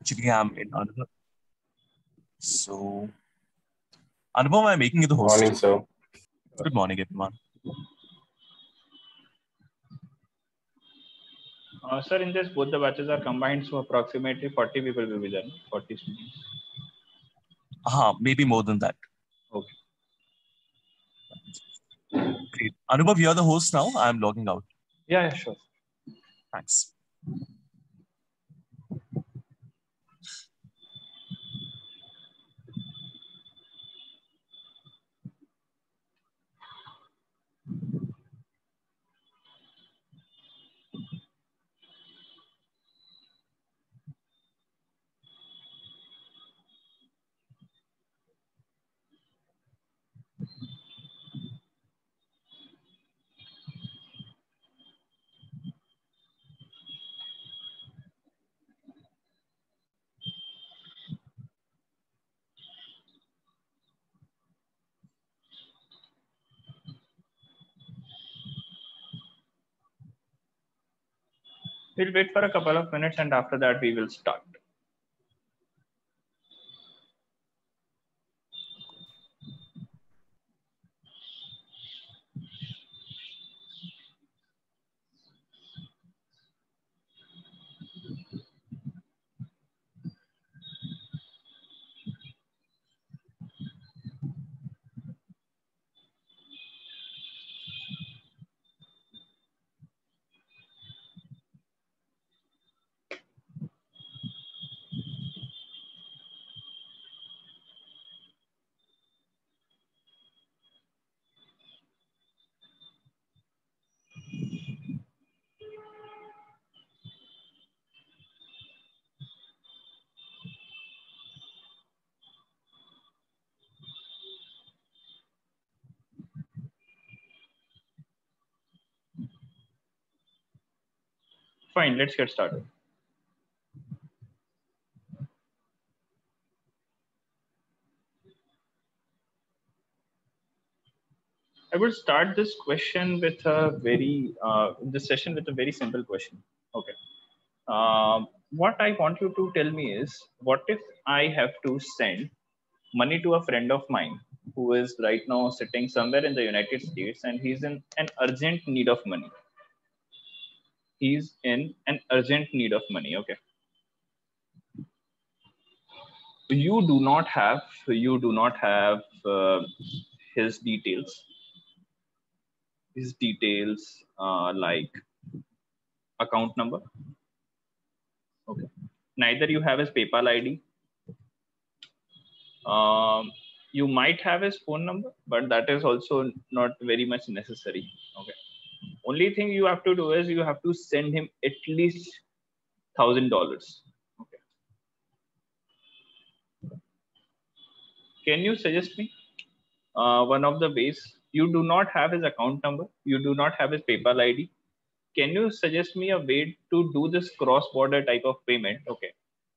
Actually, I'm in Anubhav. So, Anubhav, I'm making you the host. Morning, sir. Good morning, everyone. Sir, in this, both the batches are combined, so approximately 40 people will be there, 40 students. Maybe more than that. Okay. Great. Anubhav, you're the host now. I'm logging out. Yeah, sure. Thanks. We'll wait for a couple of minutes and after that we will start. Fine, let's get started. I will start this question with a this session with a very simple question. Okay. What I want you to tell me is, what if I have to send money to a friend of mine who is right now sitting somewhere in the United States and he's in an urgent need of money. He's in an urgent need of money. Okay. You do not have his details. His details like account number. Okay. Neither you have his PayPal ID. You might have his phone number, but that is also not very much necessary. Okay. Only thing you have to do is you have to send him at least $1,000. Okay. Can you suggest me one of the ways? You do not have his account number. You do not have his PayPal ID. Can you suggest me a way to do this cross-border type of payment? Okay.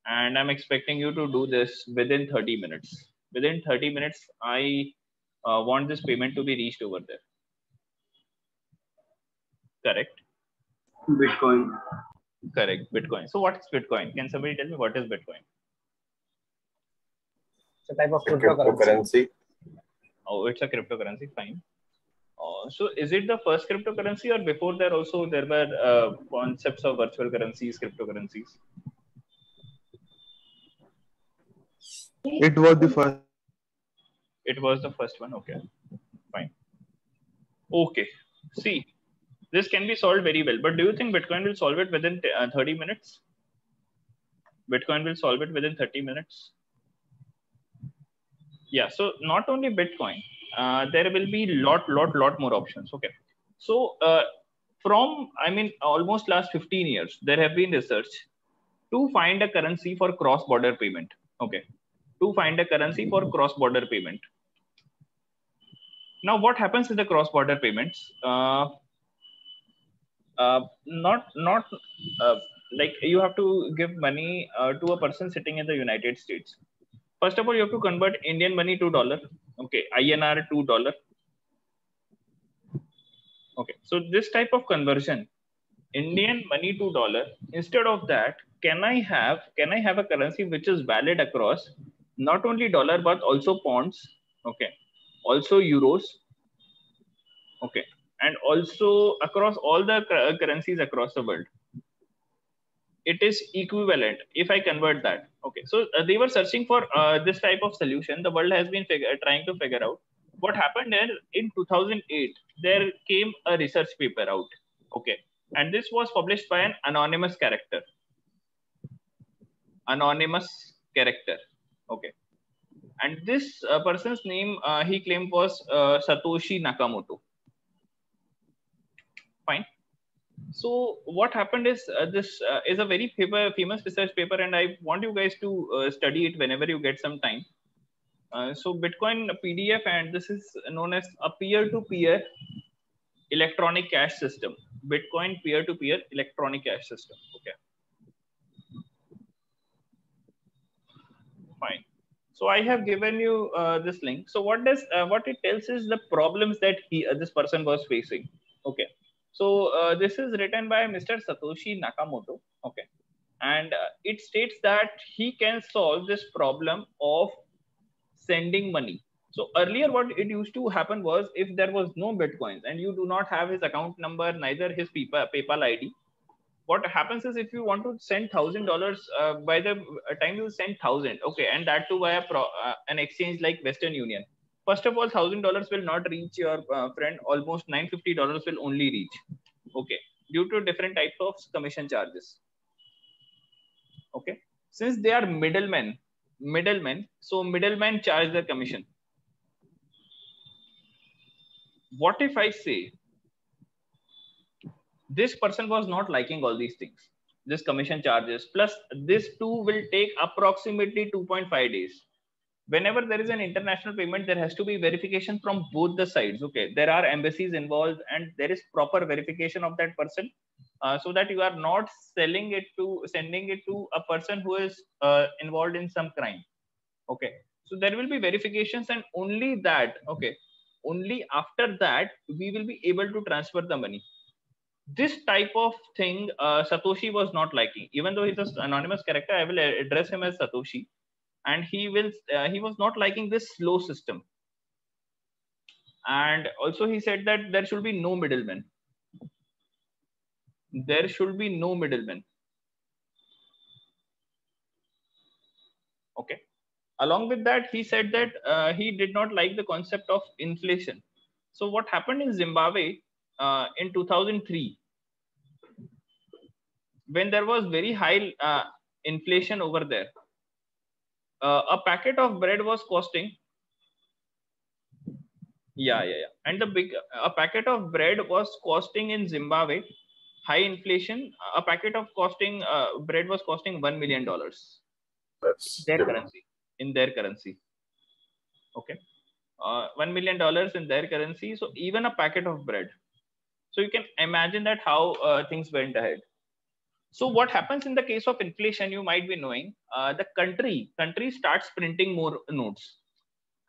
And I'm expecting you to do this within 30 minutes. Within 30 minutes, I want this payment to be reached over there. Correct? Bitcoin. Correct, Bitcoin. So what is Bitcoin? Can somebody tell me what is Bitcoin? It's a type of Cryptocurrency. Oh, it's a cryptocurrency. Fine. So is it the first cryptocurrency, or before there also there were concepts of virtual currencies, cryptocurrencies? It was the first. It was the first one. Okay, fine. Okay. See, this can be solved very well. But do you think Bitcoin will solve it within 30 minutes? Bitcoin will solve it within 30 minutes. Yeah. So not only Bitcoin, there will be lot more options. Okay. So from almost last 15 years, there have been research to find a currency for cross-border payment. Okay. To find a currency for cross-border payment. Now, what happens with the cross-border payments? Like you have to give money to a person sitting in the United States. First of all, you have to convert Indian money to dollar. Okay, INR to dollar. Okay, so this type of conversion, Indian money to dollar, instead of that, can I have a currency which is valid across not only dollar but also pounds, okay, also euros, okay, and also across all the currencies across the world. It is equivalent if I convert that. Okay, so they were searching for this type of solution. The world has been trying to figure out what happened there. In 2008 there came a research paper out, okay, and this was published by an anonymous character, okay, and this person's name he claimed was Satoshi Nakamoto. Fine. So what happened is this is a very famous research paper, and I want you guys to study it whenever you get some time. So Bitcoin PDF, and this is known as a peer-to-peer electronic cash system. Bitcoin peer-to-peer electronic cash system. Okay. Fine. So I have given you this link. So what it tells is the problems that this person was facing. Okay. So this is written by Mr. Satoshi Nakamoto. Okay. And it states that he can solve this problem of sending money. So earlier what it used to happen was, if there was no Bitcoins and you do not have his account number, neither his PayPal ID, what happens is if you want to send $1,000 by the time you send 1,000, okay, and that too via an exchange like Western Union, first of all, $1,000 will not reach your friend. Almost $950 will only reach, okay, due to different types of commission charges. Okay, since they are middlemen, so middlemen charge their commission. What if I say this person was not liking all these things, this commission charges, plus this too will take approximately 2.5 days. Whenever there is an international payment, there has to be verification from both the sides. Okay, there are embassies involved, and there is proper verification of that person, so that you are not sending it to a person who is involved in some crime. Okay, so there will be verifications, and only that, okay, only after that we will be able to transfer the money. This type of thing Satoshi was not liking. Even though he's an anonymous character, I will address him as Satoshi, and he was not liking this slow system. And also he said that there should be no middlemen. There should be no middlemen. Okay. Along with that, he said that he did not like the concept of inflation. So what happened in Zimbabwe in 2003, when there was very high inflation over there, a packet of bread was costing, and a packet of bread was costing in Zimbabwe, high inflation, a packet of bread was costing $1 million. That's in their currency. Okay, $1 million in their currency. So even a packet of bread. So you can imagine that how things went ahead. So what happens in the case of inflation, you might be knowing, the country starts printing more notes.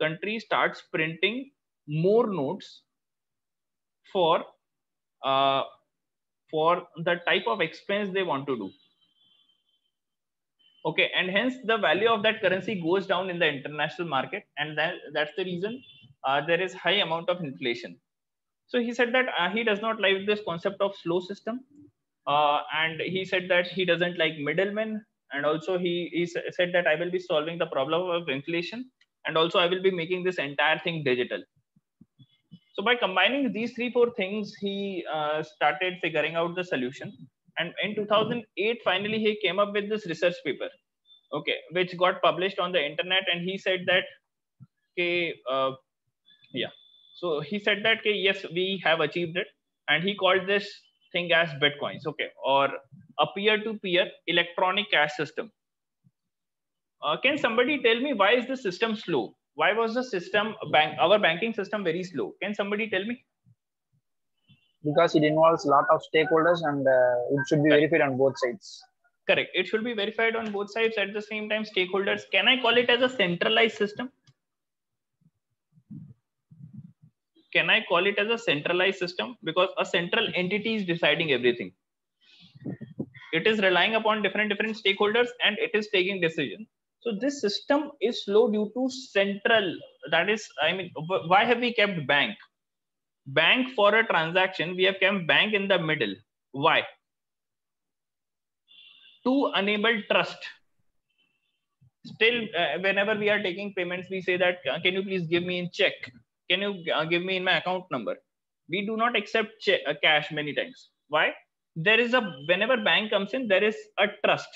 Country starts printing more notes for the type of expense they want to do. Okay, and hence the value of that currency goes down in the international market, and that's the reason there is high amount of inflation. So he said that he does not like this concept of slow system, and he said that he doesn't like middlemen, and also he said that I will be solving the problem of inflation, and also I will be making this entire thing digital. So by combining these 3-4 things, he started figuring out the solution. And in 2008, finally, he came up with this research paper, okay, which got published on the internet. And he said that, okay, so he said that, okay, yes, we have achieved it. And he called this thing as Bitcoins, okay, or a peer-to-peer electronic cash system. Can somebody tell me why is the system slow? Why was the system, our banking system, very slow? Can somebody tell me? Because it involves a lot of stakeholders, and it should be verified on both sides. Correct. It should be verified on both sides. At the same time, stakeholders. Can I call it as a centralized system? Can I call it as a centralized system? Because a central entity is deciding everything. It is relying upon different stakeholders and it is taking decision. So this system is slow due to central. That is, I mean, why have we kept bank? Bank for a transaction, we have kept bank in the middle. Why? To enable trust. Still, whenever we are taking payments, we say that, can you please give me in check? Can you give me in my account number? We do not accept cash many times. Why? There is whenever bank comes in, there is a trust.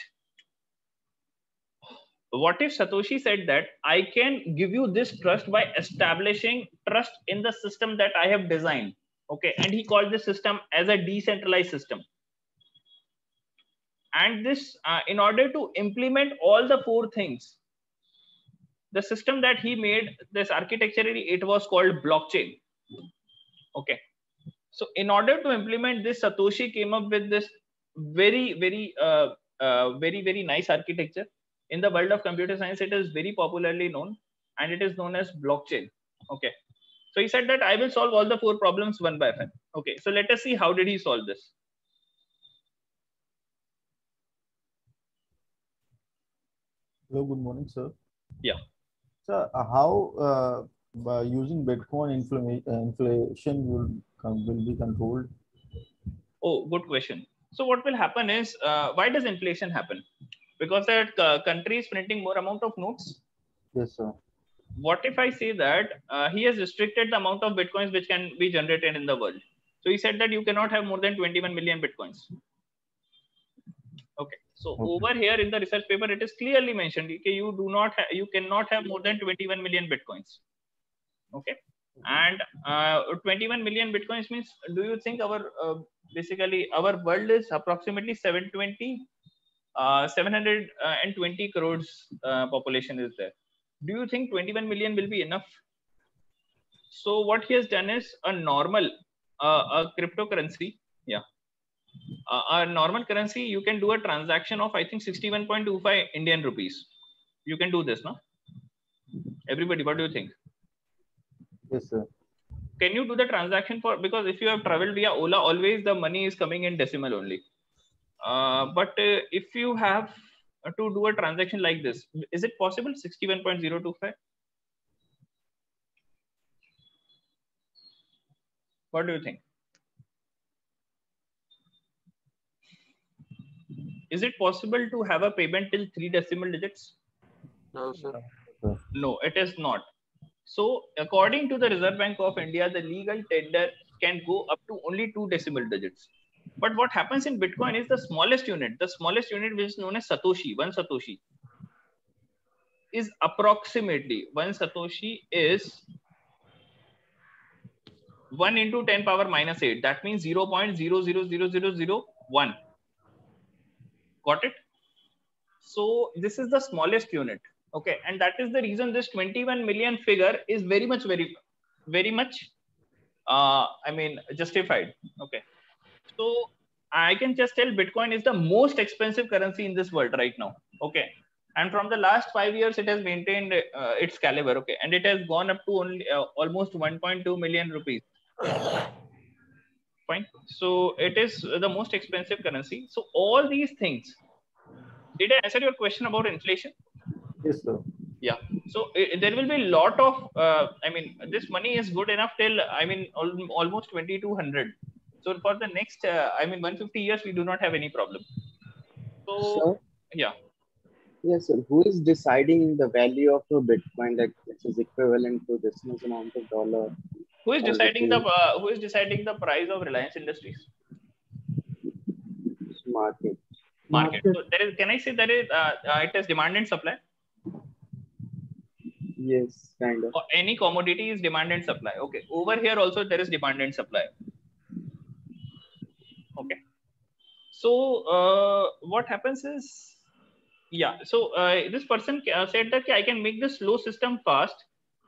What if Satoshi said that I can give you this trust by establishing trust in the system that I have designed? Okay. And he called this system as a decentralized system. And this, in order to implement all the four things, the system that he made, this architecturally, it was called blockchain. Okay. So in order to implement this, Satoshi came up with this very nice architecture. In the world of computer science, it is very popularly known, and it is known as blockchain. Okay. So he said that I will solve all the four problems one by one. Okay. So let us see how did he solve this. Hello, good morning, sir. Yeah. Sir, how by using Bitcoin inflation will be controlled? Oh, good question. So what will happen is, why does inflation happen? Because that country is printing more amount of notes. Yes, sir. What if I say that he has restricted the amount of Bitcoins which can be generated in the world? So he said that you cannot have more than 21 million Bitcoins. Okay. So over here in the research paper, it is clearly mentioned that you cannot have more than 21 million Bitcoins. Okay. And 21 million Bitcoins means, do you think basically our world is approximately 720 crores population is there. Do you think 21 million will be enough? So what he has done is a normal a cryptocurrency. Yeah. A normal currency, you can do a transaction of, I think, 61.25 Indian rupees. You can do this, no? Everybody, what do you think? Yes, sir. Can you do the transaction because if you have traveled via Ola, always the money is coming in decimal only. But if you have to do a transaction like this, is it possible? 61.025? What do you think? Is it possible to have a payment till 3 decimal digits? No, sir. No, it is not. So according to the Reserve Bank of India, the legal tender can go up to only 2 decimal digits. But what happens in Bitcoin is the smallest unit, which is known as Satoshi, 1 Satoshi, is approximately 1 Satoshi is 1 into 10 power minus 8. That means 0.000001. Got it? So this is the smallest unit. Okay. And that is the reason this 21 million figure is very much, I mean, justified. Okay. So I can just tell Bitcoin is the most expensive currency in this world right now. Okay. And from the last 5 years, it has maintained its caliber. Okay. And it has gone up to only almost 1.2 million rupees. Fine. So it is the most expensive currency. So all these things. Did I answer your question about inflation? Yes, sir. Yeah. So there will be a lot of, I mean, this money is good enough till, I mean, almost 2200. So for the next, I mean, 150 years, we do not have any problem. So, sir? Yeah. Yes, sir. Who is deciding the value of a Bitcoin, that which is equivalent to this much amount of dollar? Who is deciding the price of Reliance Industries? Market. So there is, can I say that it is demand and supply? Yes, kind of. Or any commodity is demand and supply. Okay. Over here also there is demand and supply. Okay. So what happens is, yeah. So this person said that I can make this slow system fast,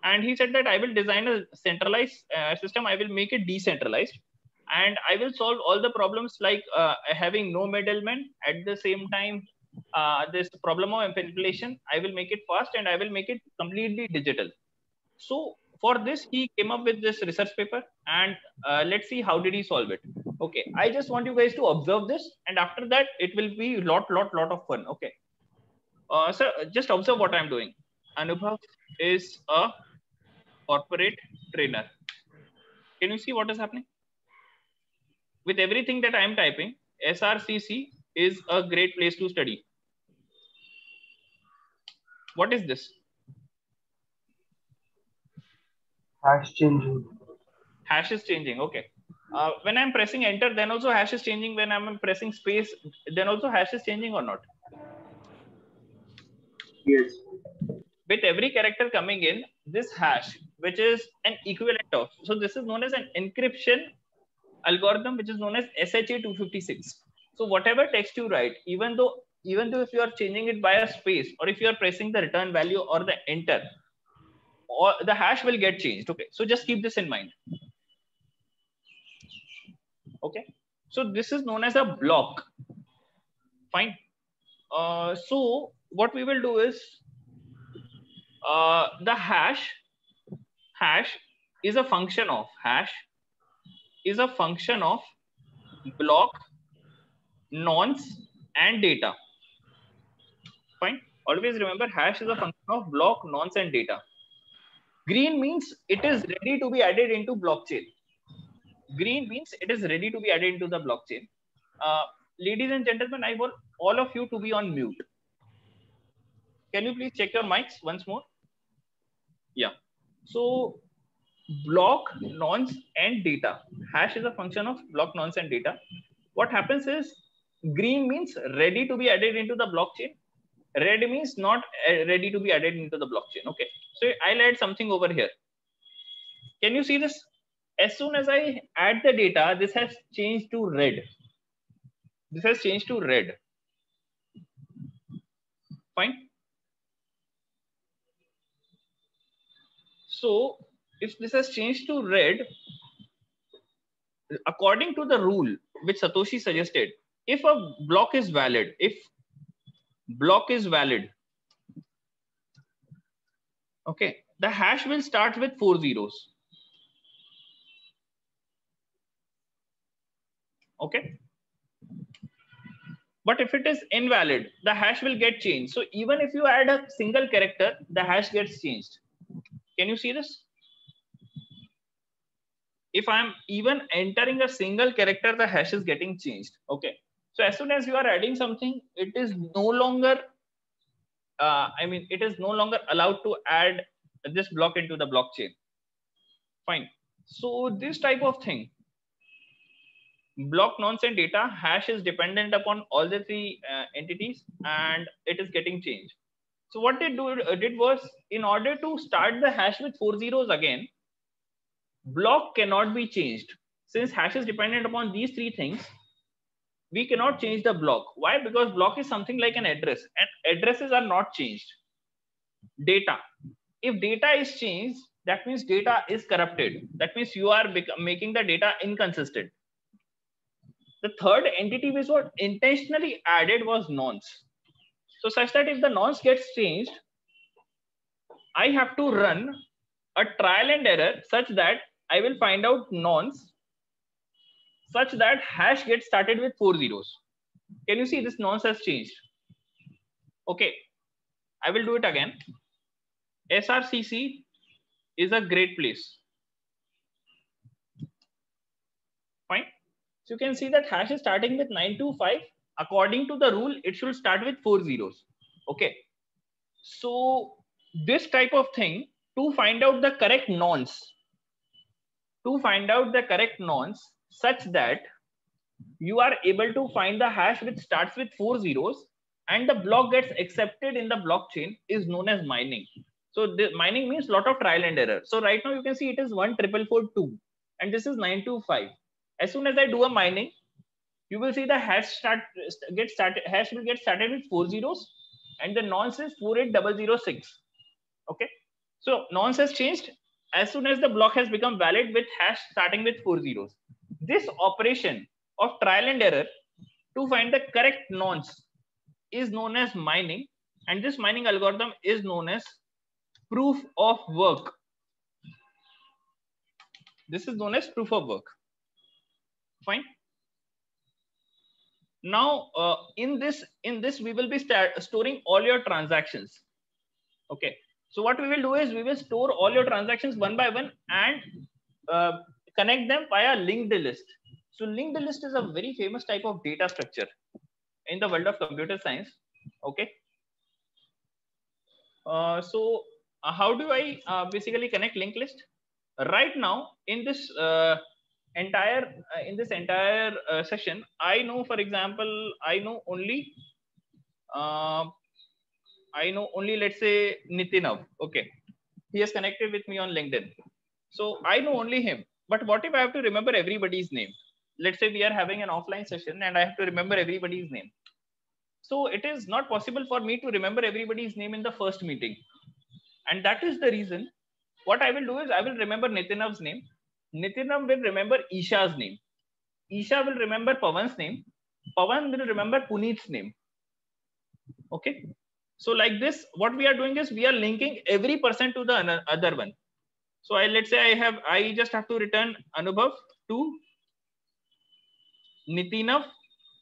and he said that I will design a centralized system. I will make it decentralized, and I will solve all the problems like having no middlemen. At the same time, this problem of inflation, I will make it fast and I will make it completely digital. So For this, he came up with this research paper, and let's see how did he solve it. Okay, I just want you guys to observe this, and after that, it will be lot of fun. Okay, so just observe what I'm doing. Anubhav is a corporate trainer. Can you see what is happening? With everything that I am typing, SRCC is a great place to study. What is this? Hash changing. Hash is changing. Okay. When I'm pressing enter, then also hash is changing. When I'm pressing space, then also hash is changing or not? Yes. With every character coming in, this hash, which is an equivalent of, so this is known as an encryption algorithm, which is known as SHA-256. So whatever text you write, even though if you are changing it by a space, or if you are pressing the return value or the enter, or the hash will get changed. Okay, so just keep this in mind. Okay, so this is known as a block. Fine. So what we will do is the hash is a function of block, nonce, and data. Fine. Always remember, hash is a function of block, nonce, and data. Green means it is ready to be added into blockchain. Green means it is ready to be added into the blockchain. Ladies and gentlemen, I want all of you to be on mute. Can you please check your mics once more? Yeah. So block, nonce, and data. Hash is a function of block, nonce, and data. What happens is, green means ready to be added into the blockchain. Red means not ready to be added into the blockchain. Okay. So I'll add something over here. Can you see this? As soon as I add the data, this has changed to red. This has changed to red. Fine. So if this has changed to red, according to the rule which Satoshi suggested, if a block is valid, okay, the hash will start with 4 zeros. Okay. But if it is invalid, the hash will get changed. So even if you add a single character, the hash gets changed. Can you see this? If I'm even entering a single character, the hash is getting changed. Okay. So as soon as you are adding something, it is no longer, it is no longer allowed to add this block into the blockchain. Fine. So this type of thing, block, nonce, and data, hash is dependent upon all the three entities, and it is getting changed. So what they did was, in order to start the hash with 4 zeros again, block cannot be changed. Since hash is dependent upon these three things, we cannot change the block. Why? Because block is something like an address, and addresses are not changed. Data. If data is changed, that means data is corrupted. That means you are making the data inconsistent. The third entity which was intentionally added was nonce. So such that if the nonce gets changed, I have to run a trial and error such that I will find out nonce, such that hash gets started with 4 zeros. Can you see this nonce has changed? Okay, I will do it again. SRCC is a great place. Fine. So you can see that hash is starting with 925. According to the rule, it should start with 4 zeros. Okay. So this type of thing, to find out the correct nonce, such that you are able to find the hash which starts with 4 zeros and the block gets accepted in the blockchain, is known as mining. So the mining means lot of trial and error. So right now you can see it is 14442 and this is 925. As soon as I do a mining, you will see the hash will get started with 4 zeros and the nonce is 48006. Okay. So nonce has changed as soon as the block has become valid with hash starting with 4 zeros. This operation of trial and error to find the correct nonce is known as mining, and this mining algorithm is known as proof of work. This is known as proof of work. Fine. Now, in this we will be storing all your transactions. Okay. So what we will do is we will store all your transactions one by one and connect them via linked list. So linked list is a very famous type of data structure in the world of computer science. Okay. So how do I basically connect linked list? Right now in this entire session, I know, for example, I know only let's say Nitinav. Okay, he has connected with me on LinkedIn, so I know only him. But what if I have to remember everybody's name? Let's say we are having an offline session and I have to remember everybody's name. So it is not possible for me to remember everybody's name in the first meeting, and that is the reason. What I will do is I will remember Nitinav's name. Nitinav will remember Isha's name. Isha will remember Pawan's name. Pawan will remember Puneet's name. Okay. So like this, what we are doing is we are linking every person to the other one. So let's say I just have to return Anubhav to Nitinav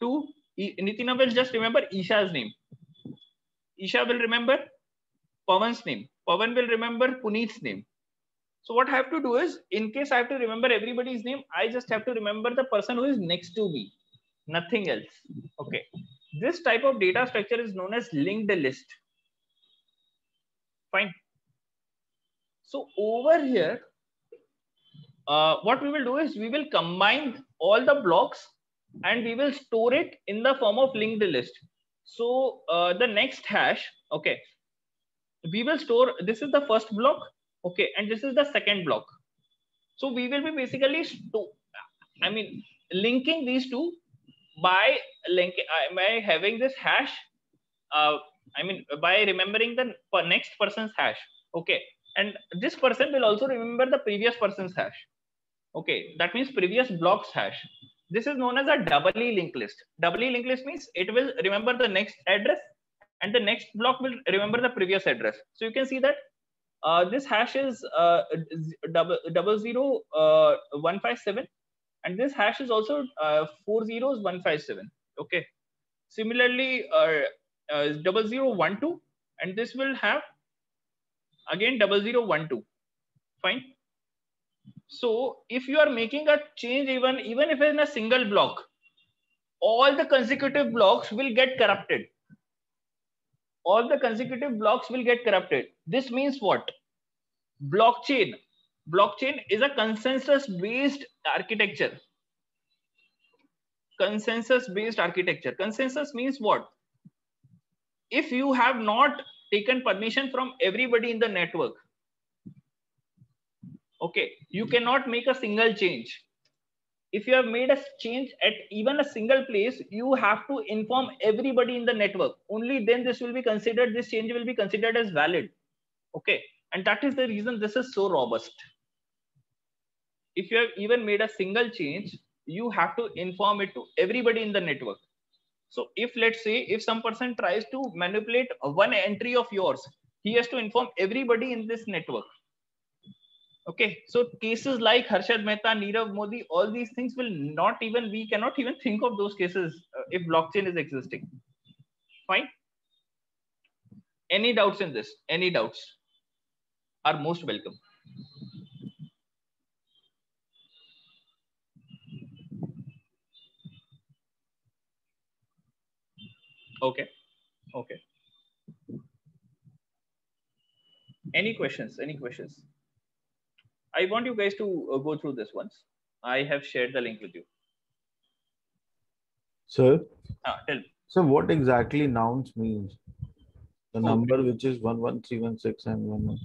to Nitinav will just remember Isha's name. Isha will remember Pawan's name. Pawan will remember Puneet's name. So what I have to do is, in case I have to remember everybody's name, I just have to remember the person who is next to me, nothing else. Okay. This type of data structure is known as linked list. Fine. So over here, what we will do is we will combine all the blocks and we will store it in the form of linked list. So the next hash, okay, we will store, this is the first block. Okay, and this is the second block. So we will be basically linking these two by having this hash. By remembering the next person's hash. Okay, and this person will also remember the previous person's hash. Okay, that means previous block's hash. This is known as a doubly linked list. Doubly linked list means it will remember the next address, and the next block will remember the previous address. So you can see that. This hash is 00157, and this hash is also 40157. Okay. Similarly, 0012, and this will have again 0012. Fine. So if you are making a change, even if in a single block, all the consecutive blocks will get corrupted. All the consecutive blocks will get corrupted. This means what? Blockchain is a consensus-based architecture. Consensus-based architecture. Consensus means what? If you have not taken permission from everybody in the network, okay, you cannot make a single change. If you have made a change at even a single place, you have to inform everybody in the network. Only then this will be considered, this change will be considered as valid. Okay. And that is the reason this is so robust. If you have even made a single change, you have to inform it to everybody in the network. So if, let's say, if some person tries to manipulate one entry of yours, he has to inform everybody in this network. Okay, so cases like Harshad Mehta, Nirav Modi, all these things will not even, we cannot even think of those cases if blockchain is existing. Fine. Any doubts in this? Any doubts are most welcome. Okay. Okay. Any questions? Any questions? I want you guys to go through this once. I have shared the link with you. Sir? Tell me. So what exactly nonce means? The number which is 11316 and 11.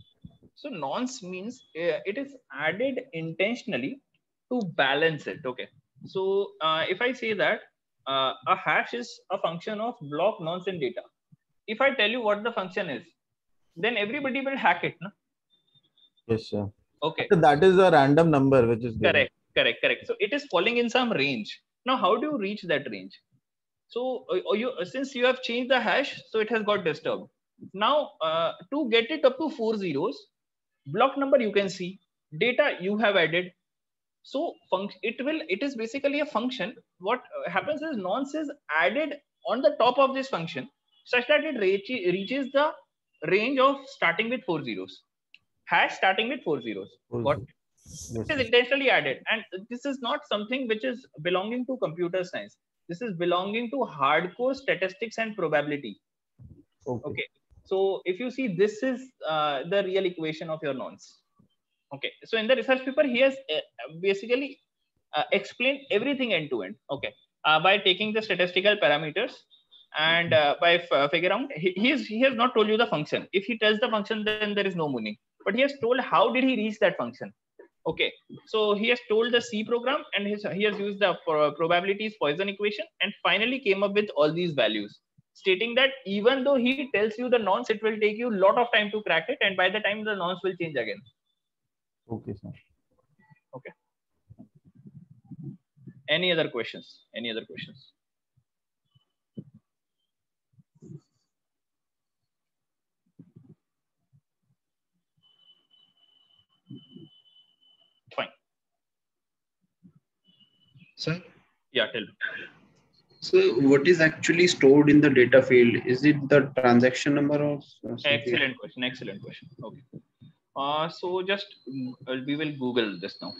So nonce means it is added intentionally to balance it. Okay. So if I say that a hash is a function of block nonce in data. If I tell you what the function is, then everybody will hack it. No? Yes, sir. Okay. So that is a random number which is given. Correct. So it is falling in some range. Now, how do you reach that range? So since you have changed the hash, so it has got disturbed. Now, to get it up to 4 zeros, block number you can see, data you have added, So it is basically a function. What happens is nonce is added on the top of this function such that it reaches the range of starting with 4 zeros. Hash starting with 4 zeros. What? It is intentionally added, and this is not something which is belonging to computer science. This is belonging to hardcore statistics and probability. Okay. So if you see, this is the real equation of your nonce. Okay. So in the research paper, he has basically explained everything end to end. Okay. By taking the statistical parameters and by figure out, he has not told you the function. If he tells the function, then there is no meaning. But he has told how did he reach that function. Okay, so he has told the C program, and he has used the probabilities Poisson equation, and finally came up with all these values, stating that even though he tells you the nonce, it will take you a lot of time to crack it, and by the time the nonce will change again. Okay, sir. Okay. Any other questions? Any other questions? Fine. Sir? Yeah, tell me. So what is actually stored in the data field? Is it the transaction number or something? Excellent question. Excellent question. Okay. So just we will Google this now.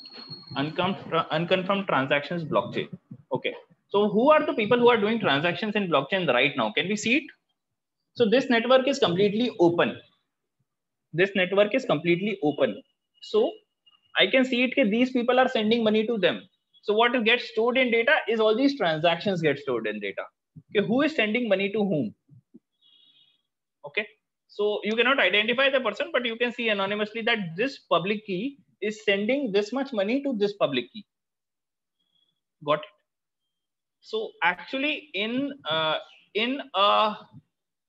Unconfirmed transactions blockchain. Okay. So who are the people who are doing transactions in blockchain right now? Can we see it? So this network is completely open. This network is completely open. So I can see it that these people are sending money to them. So what gets stored in data is all these transactions get stored in data. Okay, who is sending money to whom? Okay, so you cannot identify the person, but you can see anonymously that this public key is sending this much money to this public key. Got it? So actually, in a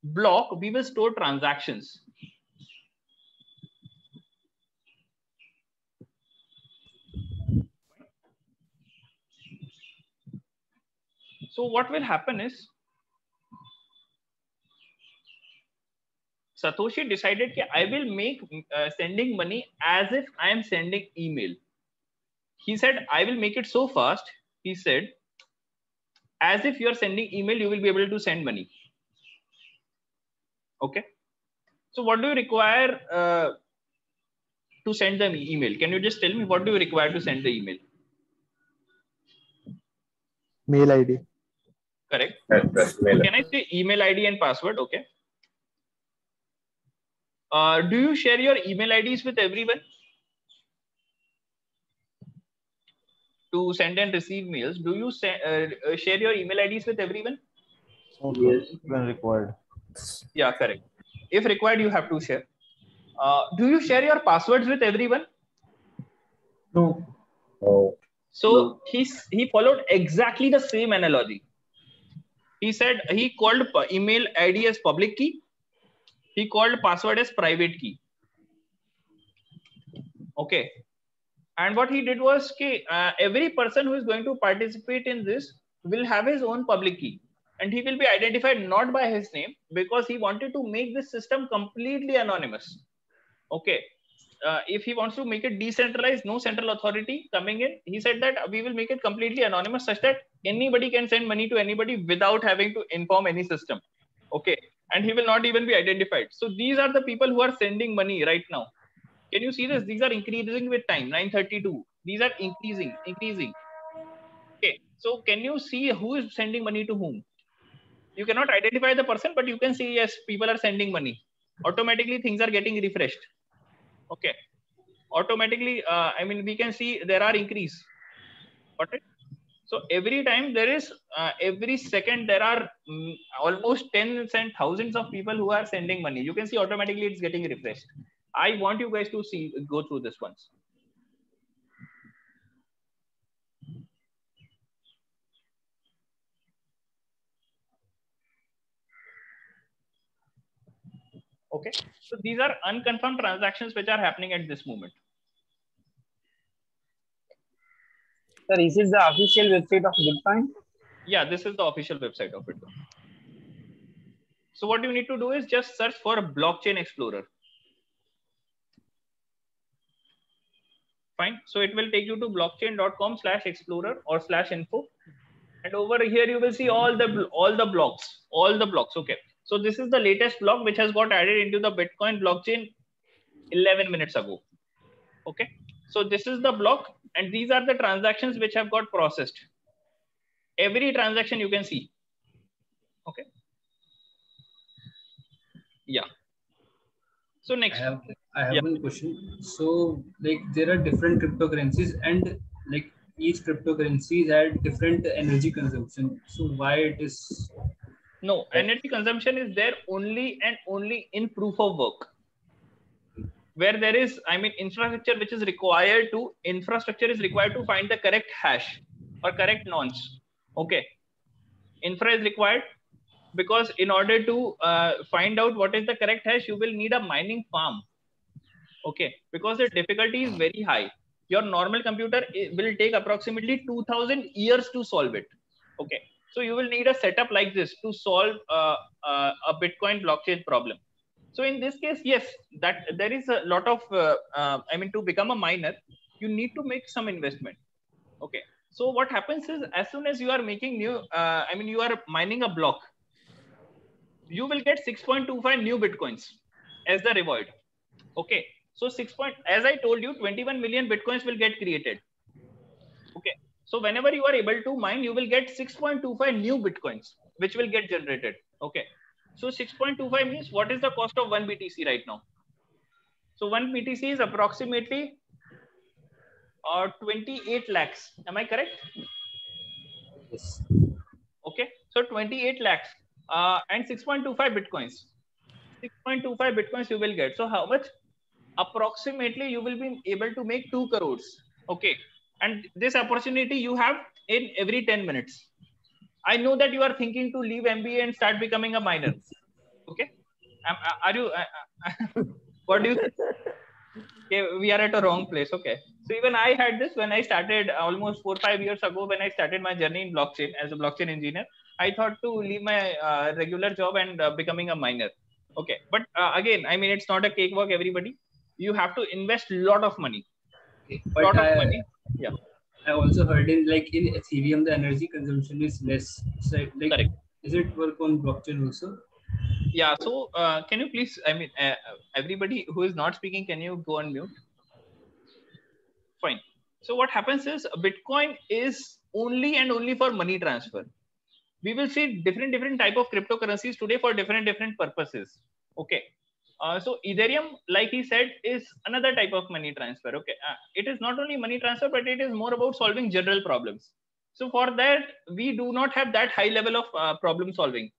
block, we will store transactions. So what will happen is Satoshi decided that I will make sending money as if I am sending email. He said, I will make it so fast. He said, as if you are sending email, you will be able to send money. Okay. So what do you require to send the email? Can you just tell me what do you require to send the email? Mail ID. Correct. So can I say email ID and password? Okay. Do you share your email IDs with everyone to send and receive mails? Do you share your email IDs with everyone? Yes. When required. Yeah, correct. If required, you have to share. Do you share your passwords with everyone? No. Oh. So he followed exactly the same analogy. He said he called email ID as public key. He called password as private key. Okay. And what he did was every person who is going to participate in this will have his own public key. And he will be identified not by his name because he wanted to make this system completely anonymous. Okay. If he wants to make it decentralized, no central authority coming in, he said that we will make it completely anonymous such that anybody can send money to anybody without having to inform any system. Okay. And he will not even be identified. So these are the people who are sending money right now. Can you see this? These are increasing with time. 932. These are increasing. Okay. So can you see who is sending money to whom? You cannot identify the person, but you can see, yes, people are sending money. Automatically, things are getting refreshed. Okay. Automatically, I mean, we can see there are increase. Got it? So every time there is, every second there are almost tens and thousands of people who are sending money. You can see automatically it's getting refreshed. I want you guys to go through this once. Okay. So these are unconfirmed transactions which are happening at this moment. Sir, is it the official website of Bitcoin? Yeah, this is the official website of Bitcoin. So what you need to do is just search for Blockchain Explorer. Fine. So it will take you to blockchain.com/explorer or /info. And over here, you will see all the blocks. Okay. So this is the latest block which has got added into the Bitcoin blockchain 11 minutes ago. Okay. So this is the block, and these are the transactions which have got processed. Every transaction you can see. Okay. Yeah. So next. I have one question. So like there are different cryptocurrencies, and like each cryptocurrency had different energy consumption. So why it is? No, energy consumption is there only and only in proof of work, where there is, infrastructure which is required to find the correct hash or correct nonce. Okay. Infra is required because in order to find out what is the correct hash, you will need a mining farm. Okay. Because the difficulty is very high. Your normal computer will take approximately 2000 years to solve it. Okay. So you will need a setup like this to solve a Bitcoin blockchain problem. So in this case, yes, that there is a lot of, to become a miner, you need to make some investment. Okay. So what happens is, as soon as you are making new, you are mining a block, you will get 6.25 new Bitcoins as the reward. Okay. So as I told you, 21 million Bitcoins will get created. Okay. So whenever you are able to mine, you will get 6.25 new Bitcoins, which will get generated. Okay. So 6.25 means what is the cost of 1 BTC right now? So 1 BTC is approximately 28 lakhs. Am I correct? Yes. Okay. So 28 lakhs and 6.25 Bitcoins. 6.25 Bitcoins you will get. So how much? Approximately you will be able to make 2 crores. Okay. And this opportunity you have in every 10 minutes. I know that you are thinking to leave MBA and start becoming a miner. Okay. Are you, what do you think? Okay, we are at a wrong place. Okay. So even I had this when I started almost 4 or 5 years ago, when I started my journey in blockchain as a blockchain engineer. I thought to leave my regular job and becoming a miner. Okay. But again, it's not a cakewalk, everybody. You have to invest a lot of money. Okay. But yeah. I also heard in Ethereum, the energy consumption is less. So like, correct. Does it work on blockchain also? Yeah. So can you please, everybody who is not speaking, can you go on mute? Fine. So what happens is Bitcoin is only and only for money transfer. We will see different type of cryptocurrencies today for different purposes. Okay. So Ethereum, like he said, is another type of money transfer. Okay. It is not only money transfer, but it is more about solving general problems. So for that, we do not have that high level of problem solving.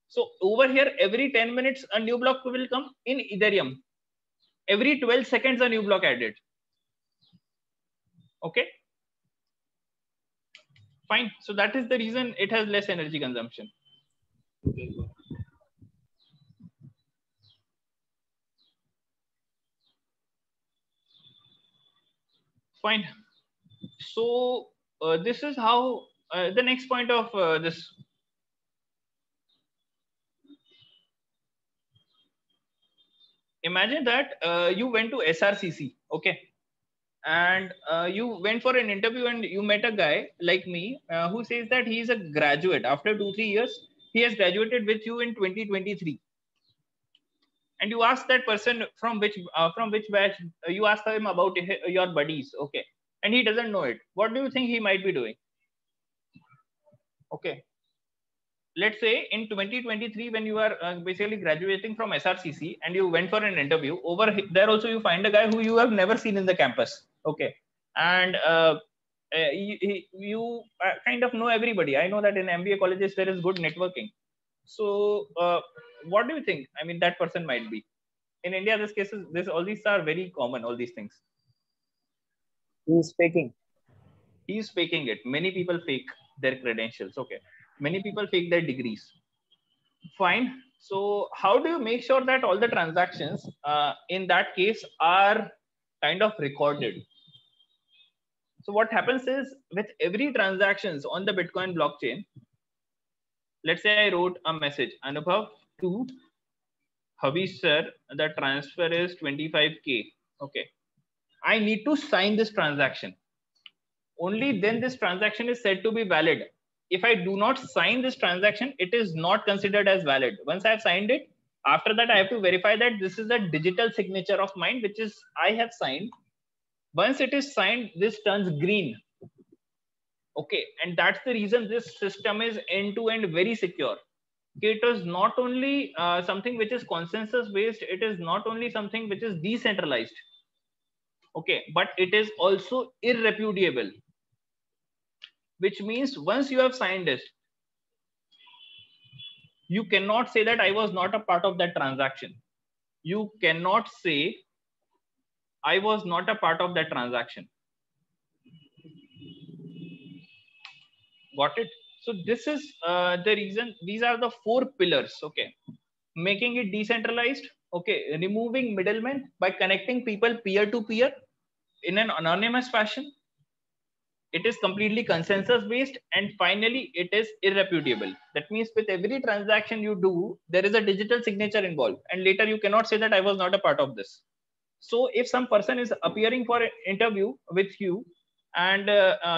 So over here, every 10 minutes, a new block will come in Ethereum. Every 12 seconds, a new block added. Okay. Fine. So that is the reason it has less energy consumption. Okay. Fine. So this is how the next point of this. Imagine that you went to SRCC, okay, and you went for an interview and you met a guy like me who says that he is a graduate. After 2-3 years, he has graduated with you in 2023. And you ask that person from which batch, you ask him about your buddies, okay, and he doesn't know it. What do you think he might be doing? Okay. Let's say in 2023, when you are basically graduating from SRCC and you went for an interview, over there also you find a guy who you have never seen in the campus. Okay. And you kind of know everybody. I know that in MBA colleges, there is good networking. So what do you think? That person might be. In India, all these are very common, all these things. He's faking. He's faking it. Many people fake their credentials. Okay. Many people fake their degrees. Fine. So how do you make sure that all the transactions in that case are kind of recorded? So what happens is with every transactions on the Bitcoin blockchain, let's say I wrote a message, Anubhav to Havish sir, the transfer is 25K. Okay. I need to sign this transaction. Only then this transaction is said to be valid. If I do not sign this transaction, it is not considered as valid. Once I have signed it, after that I have to verify that this is a digital signature of mine, which is I have signed. Once it is signed, this turns green. Okay, and that's the reason this system is end-to-end very secure. It is not only something which is consensus based, it is not only something which is decentralized. Okay, but it is also irrepudiable, which means once you have signed it, you cannot say that I was not a part of that transaction. You cannot say I was not a part of that transaction. Got it? So this is the reason. These are the 4 pillars. Okay, making it decentralized. Okay, removing middlemen by connecting people peer to peer in an anonymous fashion. It is completely consensus based, and finally it is irreputable. That means with every transaction you do, there is a digital signature involved, and later you cannot say that I was not a part of this. So if some person is appearing for an interview with you and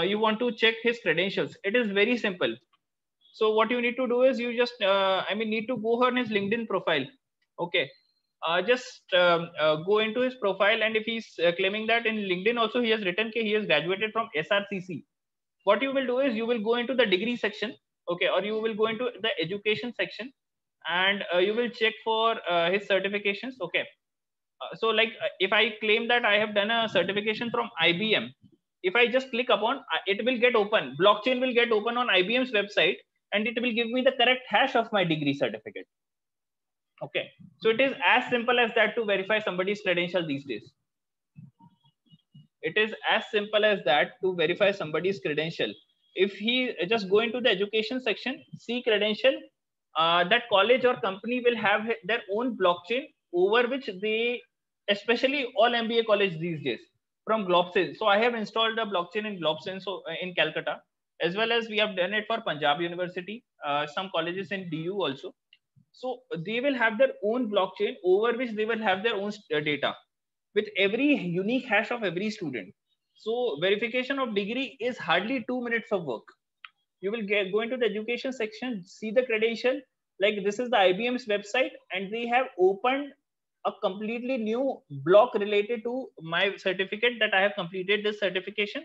you want to check his credentials, it is very simple. So what you need to do is you just need to go on his LinkedIn profile. Okay, just go into his profile, and if he's claiming that in LinkedIn also he has written he has graduated from SRCC, what you will do is you will go into the degree section, okay, or you will go into the education section, and you will check for his certifications. Okay, so like if I claim that I have done a certification from IBM, if I just click upon it, will get open, blockchain will get open on IBM's website, and it will give me the correct hash of my degree certificate. Okay, so it is as simple as that to verify somebody's credential these days. It is as simple as that to verify somebody's credential. If he just go into the education section, see credential, that college or company will have their own blockchain over which they, especially all MBA colleges these days, from Globsen. So I have installed a blockchain in Globsen, so in Calcutta, as well as we have done it for Punjab University, some colleges in DU also. So they will have their own blockchain over which they will have their own data with every unique hash of every student. So verification of degree is hardly 2 minutes of work. You will go into the education section, see the credential, like this is the IBM's website, and they have opened a completely new block related to my certificate that I have completed this certification.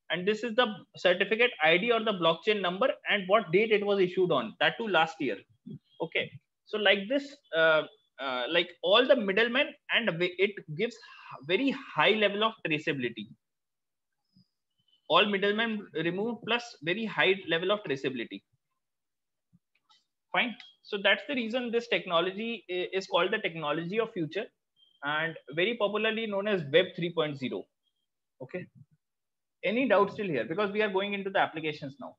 And this is the certificate ID or the blockchain number and what date it was issued on, that too last year. Okay. So like this, like all the middlemen, and it gives very high level of traceability. All middlemen removed plus very high level of traceability. Fine. So that's the reason this technology is called the technology of future and very popularly known as Web 3.0. Okay. Any doubts still here? Because we are going into the applications now.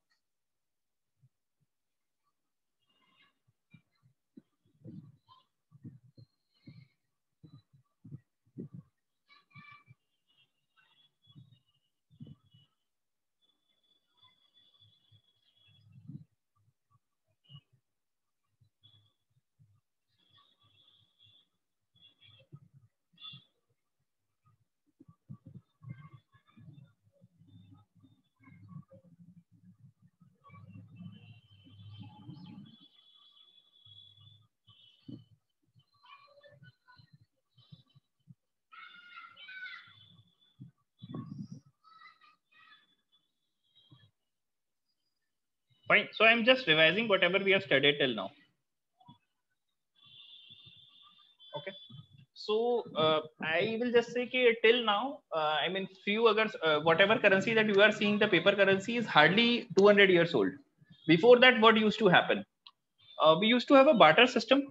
Fine. So I'm just revising whatever we have studied till now. Okay. So I will just say that till now, I mean, few others, whatever currency that you are seeing, the paper currency is hardly 200 years old. Before that, what used to happen? We used to have a barter system.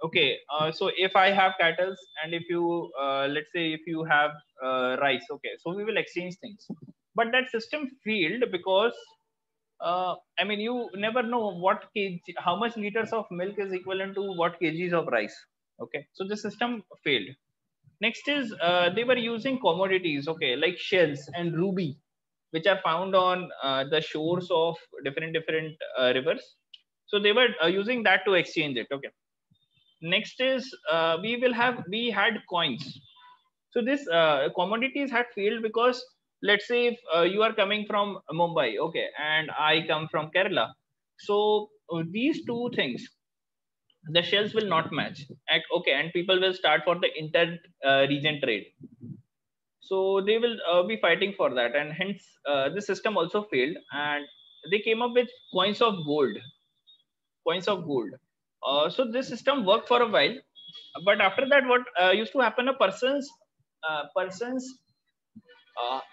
Okay. So if I have cattle and if you, let's say if you have rice, okay, so we will exchange things. But that system failed because I mean, you never know what kg, how much liters of milk is equivalent to what kgs of rice. Okay, so the system failed. Next is they were using commodities, okay, like shells and ruby, which are found on the shores of different rivers. So they were using that to exchange it. Okay. Next is we had coins. So this commodities had failed because, let's say if you are coming from Mumbai, okay, and I come from Kerala. So these two things, the shells will not match. Okay, and people will start for the inter region trade. So they will be fighting for that, and hence the system also failed, and they came up with coins of gold. Coins of gold. So this system worked for a while, but after that, what used to happen? A person's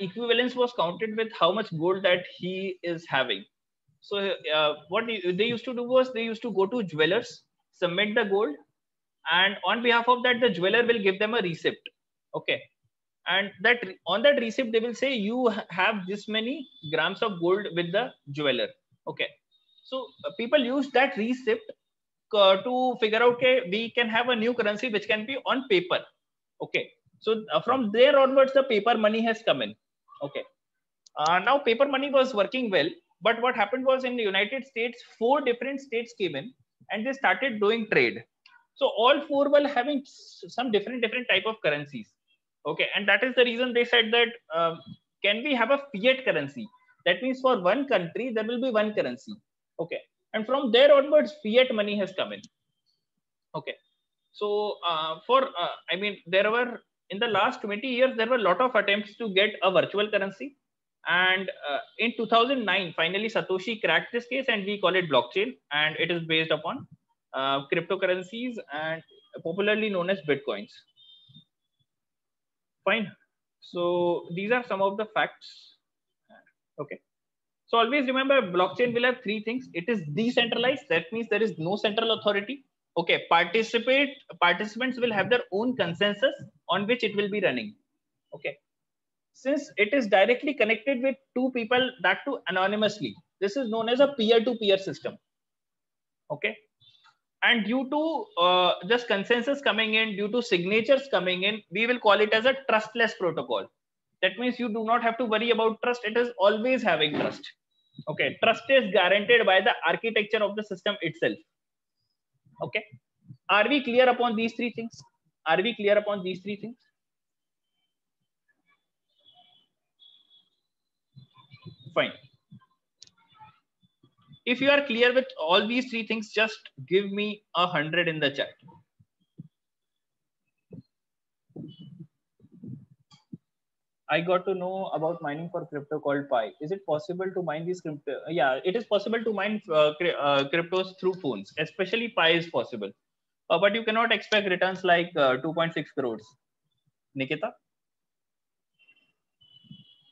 equivalence was counted with how much gold that he is having. So what they used to do was they used to go to jewelers, submit the gold, and on behalf of that, the jeweler will give them a receipt. Okay, and that on that receipt they will say you have this many grams of gold with the jeweler. Okay, so people use that receipt to figure out, okay, we can have a new currency which can be on paper. Okay, so from there onwards the paper money has come in. Okay, now paper money was working well, but what happened was in the United States 4 different states came in and they started doing trade. So all 4 were having some different type of currencies. Okay, and that is the reason they said that can we have a fiat currency? That means for one country there will be one currency. Okay, and from there onwards fiat money has come in. Okay, so I mean, there were in the last 20 years there were a lot of attempts to get a virtual currency, and in 2009 finally Satoshi cracked this case, and we call it blockchain, and it is based upon cryptocurrencies and popularly known as bitcoins. Fine. So these are some of the facts. Okay. So always remember, blockchain will have 3 things. It is decentralized. That means there is no central authority. Okay. Participants will have their own consensus on which it will be running. Okay. Since it is directly connected with 2 people, that too anonymously, this is known as a peer-to-peer system. Okay. And due to just consensus coming in, due to signatures coming in, we will call it as a trustless protocol. That means you do not have to worry about trust. It is always having trust. Okay, trust is guaranteed by the architecture of the system itself. Okay, are we clear upon these 3 things? Are we clear upon these 3 things? Fine. If you are clear with all these 3 things, just give me 100 in the chat. I got to know about mining for crypto called Pi. Is it possible to mine these crypto? Yeah, it is possible to mine cryptos through phones. Especially Pi is possible. But you cannot expect returns like 2.6 crores. Nikita?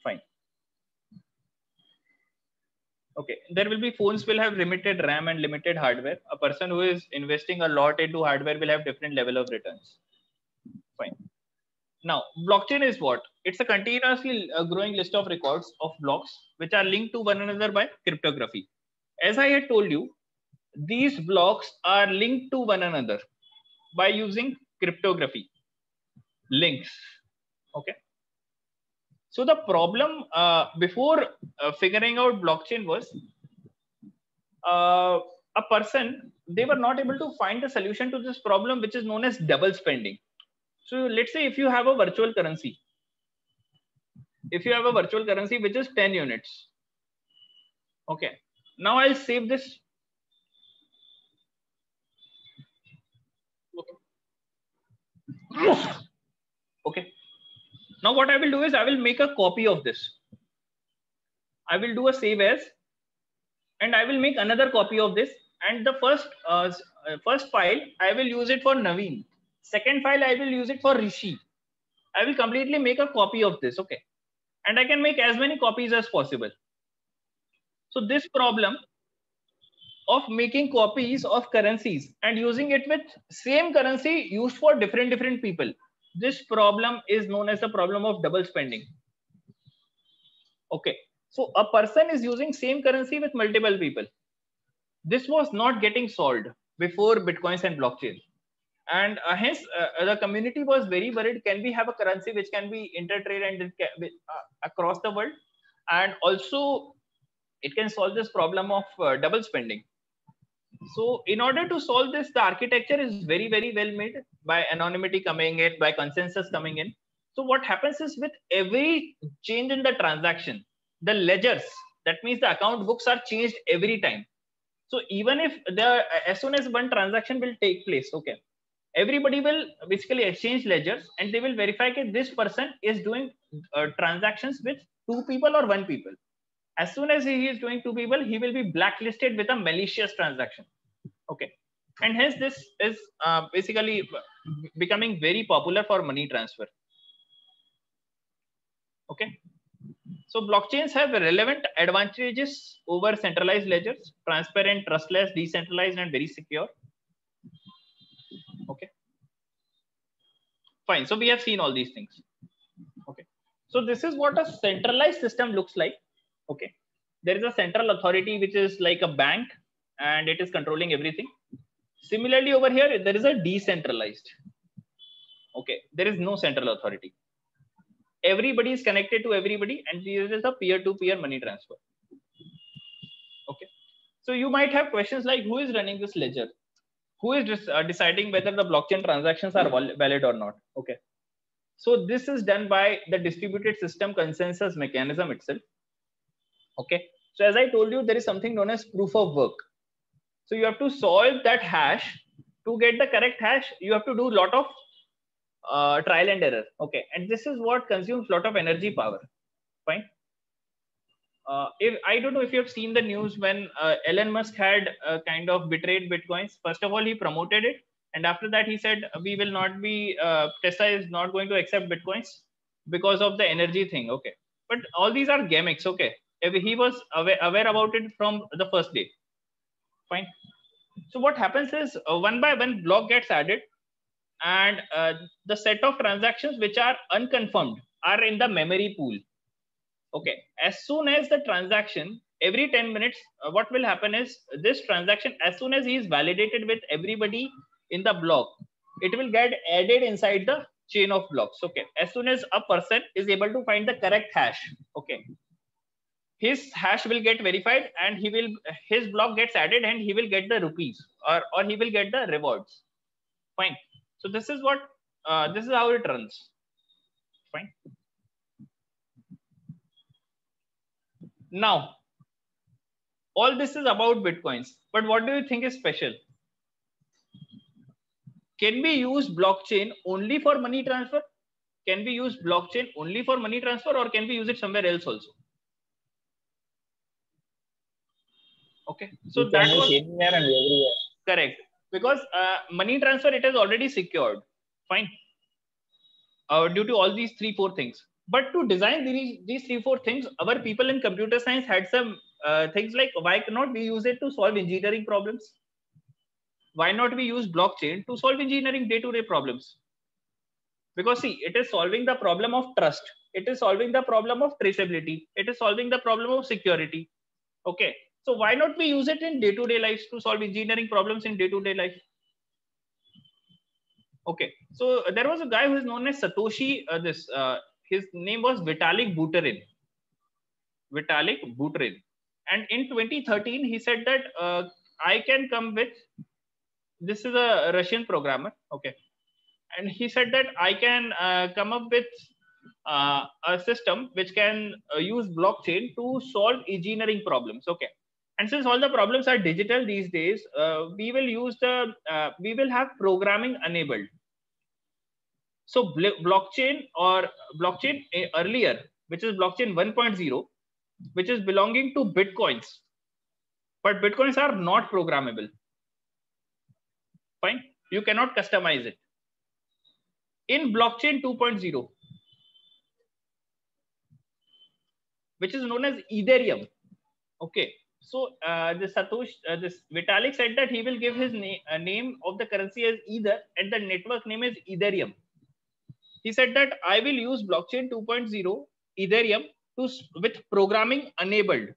Fine. Okay, there will be phones will have limited RAM and limited hardware. A person who is investing a lot into hardware will have different level of returns. Fine. Now, blockchain is what? It's a continuously growing list of records of blocks which are linked to one another by cryptography. As I had told you, these blocks are linked to one another by using cryptography links. Okay. So the problem before figuring out blockchain was a person, they were not able to find the solution to this problem, which is known as double spending. So let's say if you have a virtual currency, which is 10 units. Okay. Now I'll save this. Okay. Now what I will do is I will make a copy of this. I will do a save as, and I will make another copy of this. And the first file, I will use it for Naveen. Second file, I will use it for Rishi. I will completely make a copy of this. Okay. And I can make as many copies as possible. So this problem of making copies of currencies and using it with same currency used for different people, this problem is known as the problem of double spending. Okay. So a person is using same currency with multiple people. This was not getting solved before Bitcoins and blockchain. And hence the community was very worried, can we have a currency which can be intertraded and across the world, and also it can solve this problem of double spending. So in order to solve this, the architecture is very well made by anonymity coming in, by consensus coming in. So what happens is with every change in the transaction, the ledgers, that means the account books are changed every time. So even if as soon as one transaction will take place, okay, everybody will basically exchange ledgers and they will verify that this person is doing transactions with 2 people or 1 people. As soon as he is doing 2 people, he will be blacklisted with a malicious transaction. Okay. And hence this is basically becoming very popular for money transfer. Okay. So blockchains have relevant advantages over centralized ledgers: transparent, trustless, decentralized, and very secure. Okay. Fine. So we have seen all these things. Okay. So this is what a centralized system looks like. Okay. There is a central authority which is like a bank and it is controlling everything. Similarly, over here, there is a decentralized. Okay. There is no central authority. Everybody is connected to everybody and there is a peer-to-peer money transfer. Okay. So you might have questions like, who is running this ledger? Who is deciding whether the blockchain transactions are valid or not? Okay. So this is done by the distributed system consensus mechanism itself. Okay. So as I told you, there is something known as proof of work. So you have to solve that hash. To get the correct hash, you have to do a lot of trial and error. Okay. And this is what consumes a lot of energy power. Fine. If I don't know if you have seen the news when Elon Musk had kind of betrayed Bitcoins. First of all, he promoted it. And after that, he said, we will not be, Tesla is not going to accept Bitcoins because of the energy thing. Okay. But all these are gimmicks. Okay. If he was aware about it from the first day. Fine. So what happens is one by one block gets added and the set of transactions which are unconfirmed are in the memory pool. Okay. As soon as the transaction, every 10 minutes, what will happen is this transaction, as soon as he is validated with everybody in the block, it will get added inside the chain of blocks. Okay. As soon as a person is able to find the correct hash, okay, his hash will get verified and his block gets added and he will get the rupees or he will get the rewards. Fine. So this is what, this is how it runs. Fine. Now, all this is about Bitcoins, but what do you think is special? Can we use blockchain only for money transfer? Can we use blockchain only for money transfer or can we use it somewhere else also? Okay, so that was anywhere and everywhere. Correct, because money transfer, it is already secured. Fine. Due to all these 3-4 things. But to design these 3-4 things, our people in computer science had some things like, why cannot we use it to solve engineering problems? Why not we use blockchain to solve engineering day-to-day problems? Because see, it is solving the problem of trust. It is solving the problem of traceability. It is solving the problem of security. Okay. So why not we use it in day-to-day life to solve engineering problems in day-to-day life? Okay. So there was a guy who is known as Satoshi. His name was Vitalik Buterin. Vitalik Buterin. And in 2013, he said that I can come with, this is a Russian programmer. Okay. And he said that I can come up with a system which can use blockchain to solve engineering problems. Okay. And since all the problems are digital these days, we will have programming enabled. So blockchain earlier, which is blockchain 1.0, which is belonging to Bitcoins, but Bitcoins are not programmable. Fine. You cannot customize it. In blockchain 2.0, which is known as Ethereum. Okay. So this Vitalik said that he will give his name of the currency as Ether and the network name is Ethereum. He said that I will use blockchain 2.0 Ethereum with programming enabled.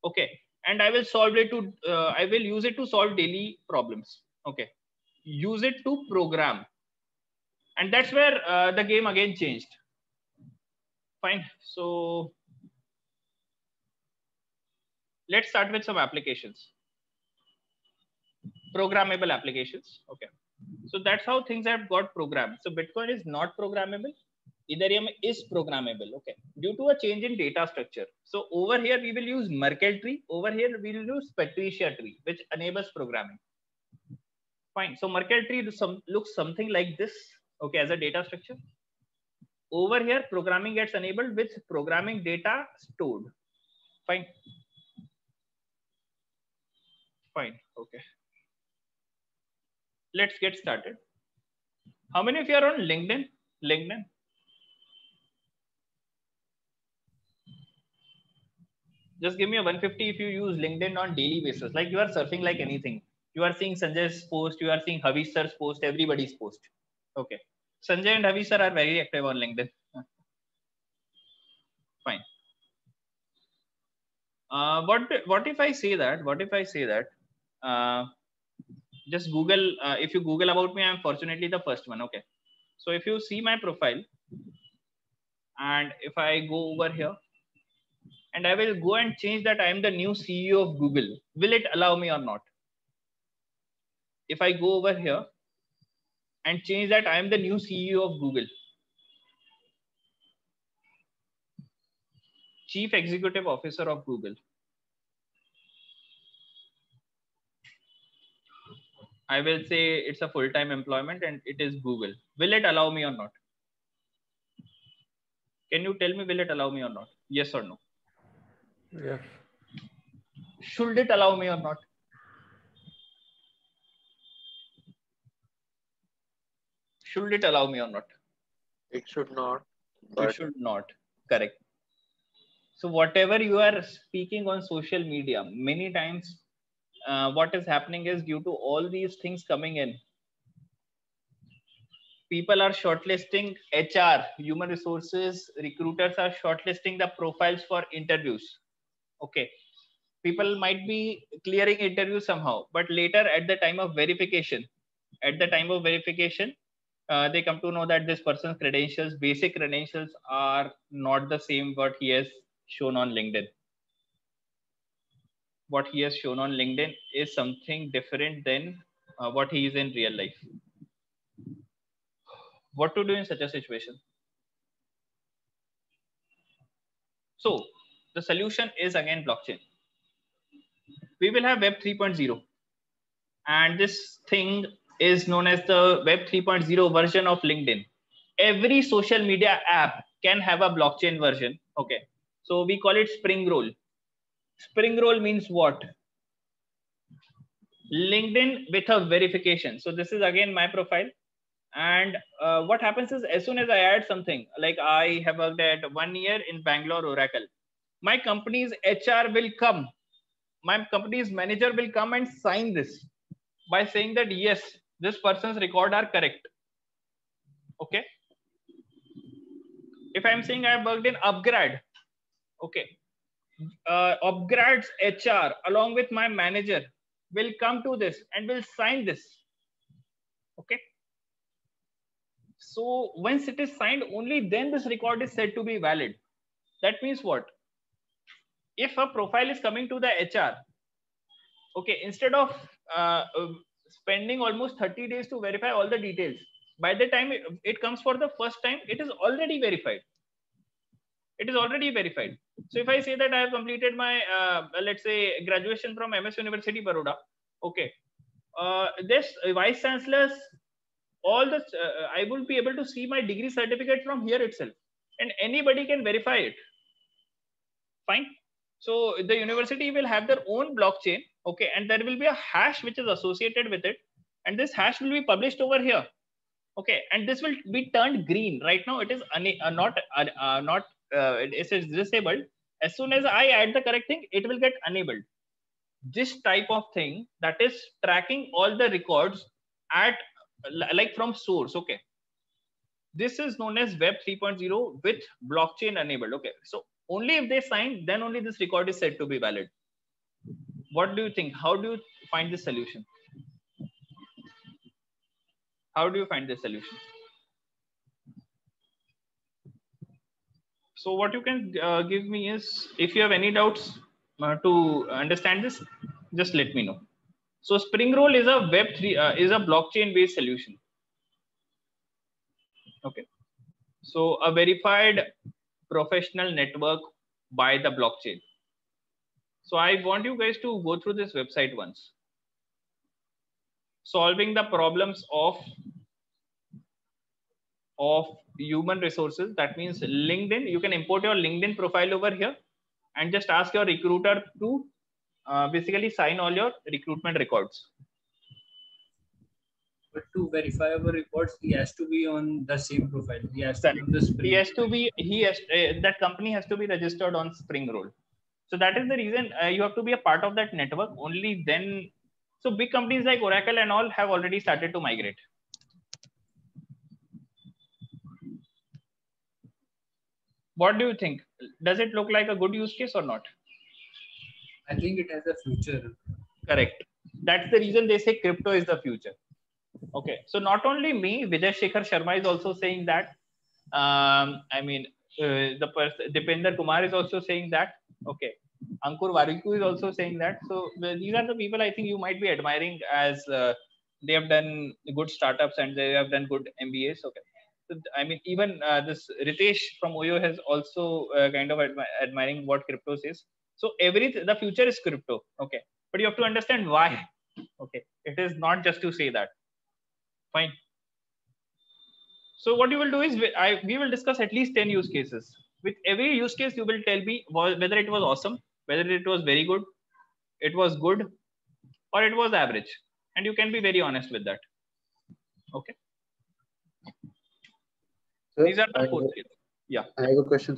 Okay. And I will solve it to, I will use it to solve daily problems. Okay. Use it to program. And that's where the game again changed. Fine. So let's start with some applications. Programmable applications. Okay. So that's how things have got programmed. So Bitcoin is not programmable. Ethereum is programmable, okay, due to a change in data structure. So over here we will use Merkle tree. Over here we will use Patricia tree, which enables programming. Fine. So Merkle tree looks something like this, okay, as a data structure. Over here, programming gets enabled with programming data stored. Fine. Fine. Okay. Let's get started. How many of you are on LinkedIn? LinkedIn. Just give me a 150 if you use LinkedIn on daily basis. Like you are surfing like anything. You are seeing Sanjay's post. You are seeing Havish sir's post. Everybody's post. Okay. Sanjay and Havish sir are very active on LinkedIn. Fine. What if I say that? What if I say that? Just Google. If you Google about me, I'm fortunately the first one. Okay. So if you see my profile, and if I go over here, and I will go and change that I am the new CEO of Google, will it allow me or not? If I go over here and change that I am the new CEO of Google, Chief Executive Officer of Google, I will say it's a full-time employment and it is Google. Will it allow me or not? Can you tell me, will it allow me or not? Yes or no? Yes. Should it allow me or not? Should it allow me or not? It should not. It should not. Correct. So whatever you are speaking on social media, many times what is happening is due to all these things coming in, people are shortlisting, HR, human resources, recruiters are shortlisting the profiles for interviews. Okay. People might be clearing interviews somehow, but later at the time of verification, they come to know that this person's credentials, basic credentials, are not the same what he has shown on LinkedIn. What he has shown on LinkedIn is something different than what he is in real life. What to do in such a situation? So the solution is again blockchain. We will have Web 3.0, and this thing is known as the Web 3.0 version of LinkedIn. Every social media app can have a blockchain version. Okay. So we call it Spring Roll. Spring Roll means what? LinkedIn with a verification. So this is again my profile. And what happens is, as soon as I add something, like I have worked at 1 year in Bangalore Oracle, my company's HR will come. My company's manager will come and sign this by saying that, yes, this person's record are correct. Okay. If I'm saying I've worked in Upgrad, okay, Upgrad's HR along with my manager will come to this and will sign this. Okay. So once it is signed, only then this record is said to be valid. That means what? If a profile is coming to the HR, okay, instead of spending almost 30 days to verify all the details, by the time it comes for the first time, it is already verified. It is already verified. So if I say that I have completed my, let's say, graduation from MS University Baroda, okay, this Vice Chancellor's, all this, I will be able to see my degree certificate from here itself, and anybody can verify it. Fine. So the university will have their own blockchain, okay, and there will be a hash which is associated with it, and this hash will be published over here, okay, and this will be turned green. Right now it is it is disabled. As soon as I add the correct thing, it will get enabled. This type of thing, that is tracking all the records at like from source. Okay, this is known as Web 3.0 with blockchain enabled. Okay, so only if they sign, then only this record is said to be valid. What do you think? How do you find this solution? How do you find this solution? So what you can give me is, if you have any doubts to understand this, just let me know. So Spring Roll is a Web3 is a blockchain based solution. Okay. So a verified professional network by the blockchain. So I want you guys to go through this website once. Solving the problems of human resources. That means LinkedIn. You can import your LinkedIn profile over here and just ask your recruiter to basically sign all your recruitment records. But to verify our records, he has to be on the same profile. He has to be on the Spring. He has to be. That company has to be registered on Spring Roll. So that is the reason you have to be a part of that network. Only then. So big companies like Oracle and all have already started to migrate. What do you think? Does it look like a good use case or not? I think it has a future. Correct. That's the reason they say crypto is the future. Okay. So not only me, Vijay Shekhar Sharma is also saying that. Dipender Kumar is also saying that. Okay. Ankur Warikoo is also saying that. So these are the people I think you might be admiring as they have done good startups and they have done good MBAs. Okay. So, I mean, even this Ritesh from Oyo has also kind of admiring what crypto is. So the future is crypto. Okay. But you have to understand why. Okay. It is not just to say that. Fine. So what you will do is we will discuss at least 10 use cases. With every use case, you will tell me whether it was awesome, whether it was very good, it was good, or it was average. And you can be very honest with that. Okay. Sir, These are the four things. Yeah. I have a question.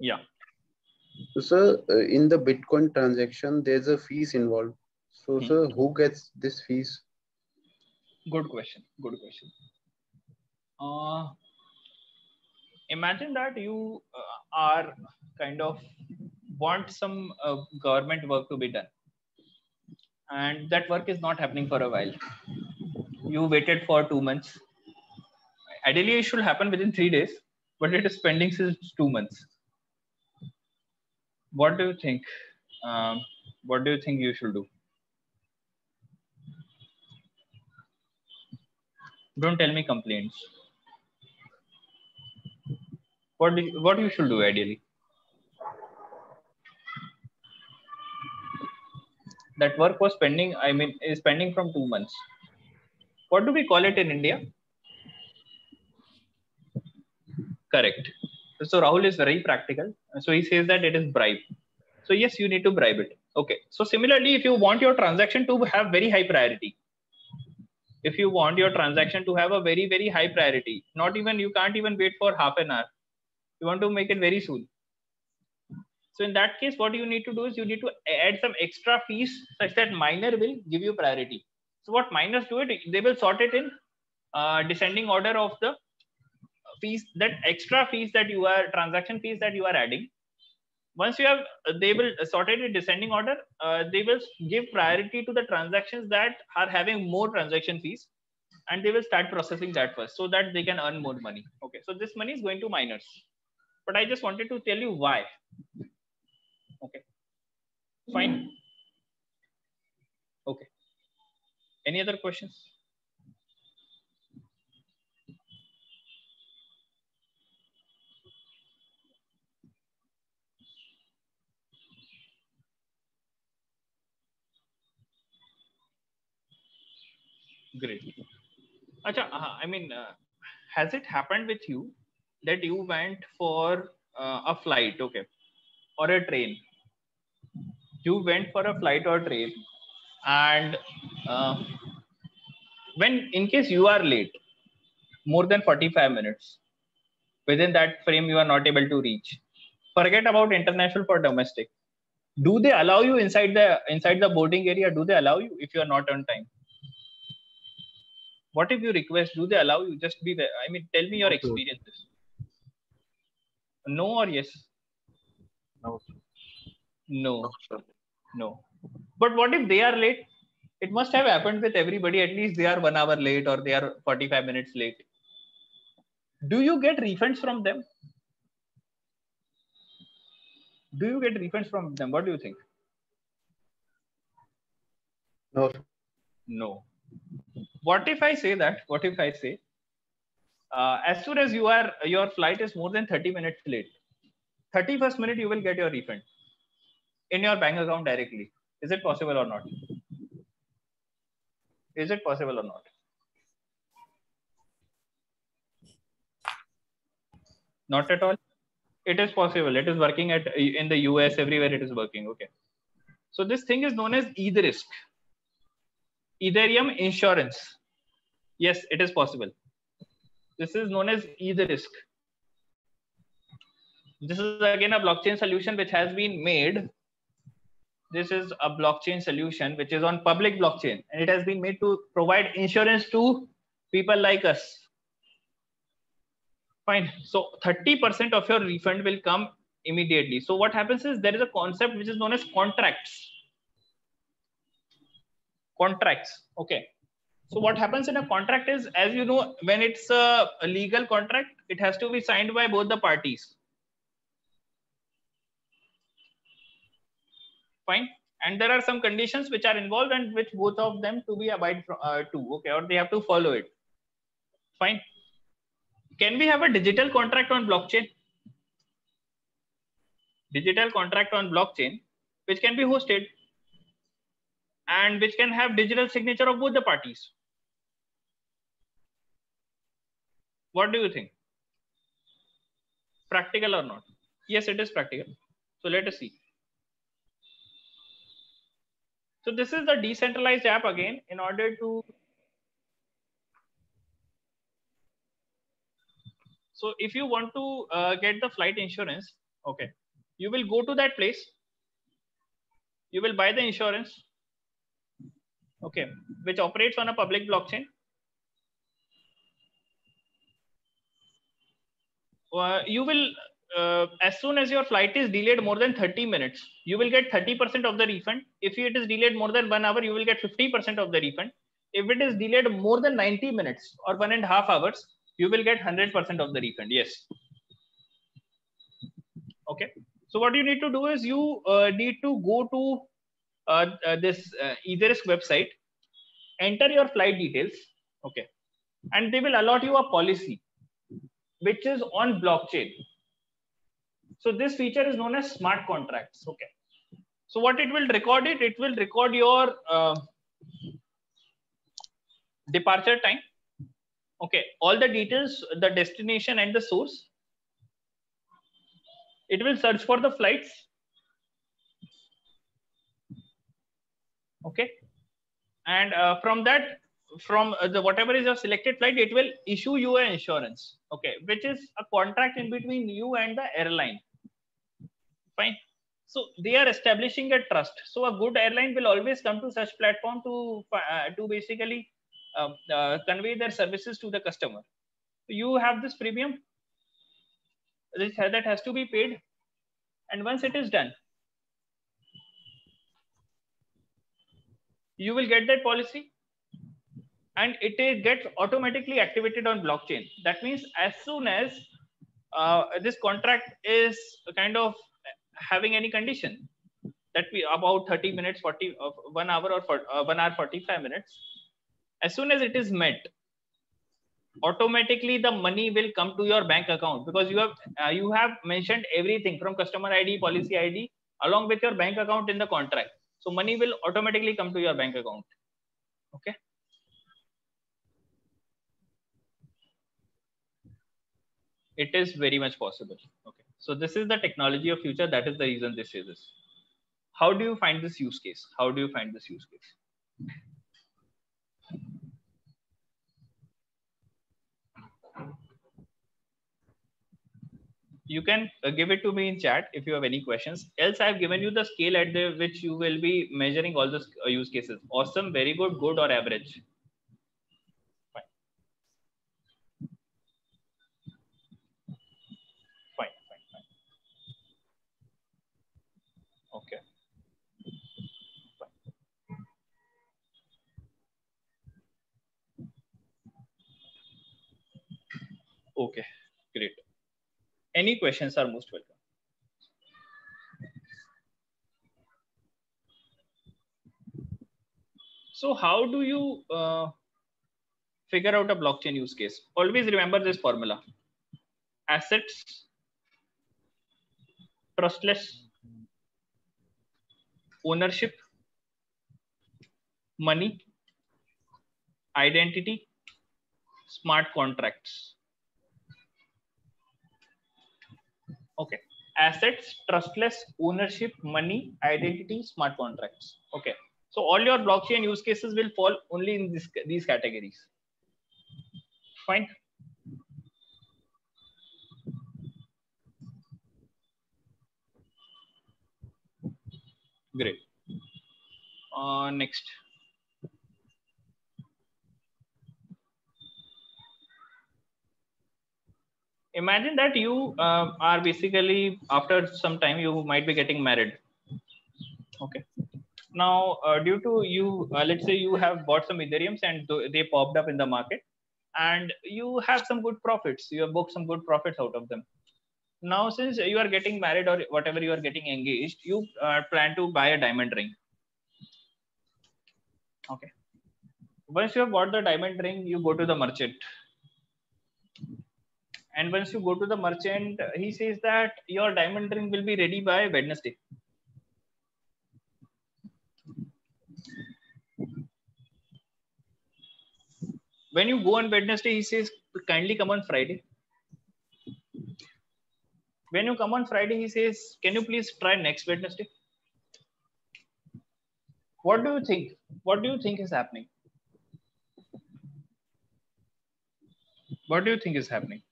Yeah. So, sir, in the Bitcoin transaction, there's a fees involved. So, sir, who gets this fees? Good question. Good question. Imagine that you are kind of want some government work to be done, and that work is not happening for a while. You waited for 2 months. Ideally, it should happen within 3 days, but it is pending since 2 months. What do you think? What do you think you should do? Don't tell me complaints. What you should do ideally? That work was pending. I mean, is pending from 2 months. What do we call it in India? Correct. So Rahul is very practical. So he says that it is bribe. So yes, you need to bribe it. Okay. So similarly, if you want your transaction to have very high priority, if you want your transaction to have a very, very high priority, you can't even wait for half an hour. You want to make it very soon. So in that case, what you need to do is you need to add some extra fees such that miner will give you priority. So what miners do they will sort it in descending order of the fees, that extra fees that you are, transaction fees that you are adding. Once you have, they will sort it in descending order. They will give priority to the transactions that are having more transaction fees, and they will start processing that first so that they can earn more money. Okay, so this money is going to miners. But I just wanted to tell you why. Okay, fine. Okay. Any other questions? Great. Acha, I mean, has it happened with you that you went for a flight, okay, or a train? You went for a flight or train, and when in case you are late, more than 45 minutes, within that frame you are not able to reach. Forget about international for domestic. Do they allow you inside the boarding area? Do they allow you if you are not on time? What if you request? Do they allow you? Just be there. I mean, tell me your experiences. No or yes? No. No. No. But what if they are late? It must have happened with everybody. At least they are 1 hour late or they are 45 minutes late. Do you get refunds from them? Do you get refunds from them? What do you think? No. No. What if I say that? What if I say as soon as your flight is more than 30 minutes late, 31st minute you will get your refund in your bank account directly. Is it possible or not? Is it possible or not? Not at all. It is possible. It is working in the US, everywhere it is working. Okay. So this thing is known as Etherisk. Ethereum insurance. Yes, it is possible. This is known as Etherisk. This is again a blockchain solution which has been made. This is a blockchain solution which is on public blockchain, and it has been made to provide insurance to people like us. Fine. So 30% of your refund will come immediately. So what happens is there is a concept which is known as contracts. Contracts. Okay. So what happens in a contract is, as you know, when it's a legal contract, it has to be signed by both the parties. Fine. And there are some conditions which are involved and which both of them to be abide to. Okay. Or they have to follow it. Fine. Can we have a digital contract on blockchain? Digital contract on blockchain, which can be hosted and which can have digital signature of both the parties. What do you think? Practical or not? Yes, it is practical. So let us see. So this is the decentralized app again in order to. So if you want to get the flight insurance, okay, you will go to that place. You will buy the insurance, okay, which operates on a public blockchain. You will, as soon as your flight is delayed more than 30 minutes, you will get 30% of the refund. If it is delayed more than 1 hour, you will get 50% of the refund. If it is delayed more than 90 minutes or 1.5 hours, you will get 100% of the refund. Yes. Okay. So what you need to do is you need to go to this Etherisk website, enter your flight details. Okay. And they will allot you a policy which is on blockchain. So this feature is known as smart contracts. Okay. So what it will record it will record your departure time. Okay. All the details, the destination and the source. It will search for the flights. Okay. And from that, from the whatever is your selected flight, it will issue you an insurance. Okay. Which is a contract in between you and the airline. Fine. So they are establishing a trust. So a good airline will always come to such platform to basically convey their services to the customer. You have this premium that has to be paid, and once it is done, you will get that policy, and it gets automatically activated on blockchain. That means as soon as this contract is kind of having any condition that we about 30 minutes, 1 hour or 1 hour 45 minutes, as soon as it is met, automatically the money will come to your bank account, because you have mentioned everything from customer ID, policy ID along with your bank account in the contract. So money will automatically come to your bank account. Okay. It is very much possible. Okay. So this is the technology of future. That is the reason this is this. How do you find this use case? How do you find this use case? You can give it to me in chat if you have any questions. Else I've given you the scale at which you will be measuring all those use cases. Awesome, very good, good, or average. Fine. Fine. Okay. Fine. Okay, great. Any questions are most welcome. So how do you figure out a blockchain use case. Always remember this formula: assets, trustless, ownership, money, identity, smart contracts. Okay. Assets, trustless, ownership, money, identity, smart contracts. Okay. So all your blockchain use cases will fall only in these categories. Fine. Great. Next. Imagine that you are basically, after some time, you might be getting married. Okay. Now, due to you, let's say you have bought some Ethereums and they popped up in the market, and you have some good profits. You have booked some good profits out of them. Now, since you are getting married or whatever, you are getting engaged, you plan to buy a diamond ring. Okay. Once you have bought the diamond ring, you go to the merchant. And once you go to the merchant, he says that your diamond ring will be ready by Wednesday. When you go on Wednesday, he says, kindly come on Friday. When you come on Friday, he says, can you please try next Wednesday? What do you think? What do you think is happening? What do you think is happening?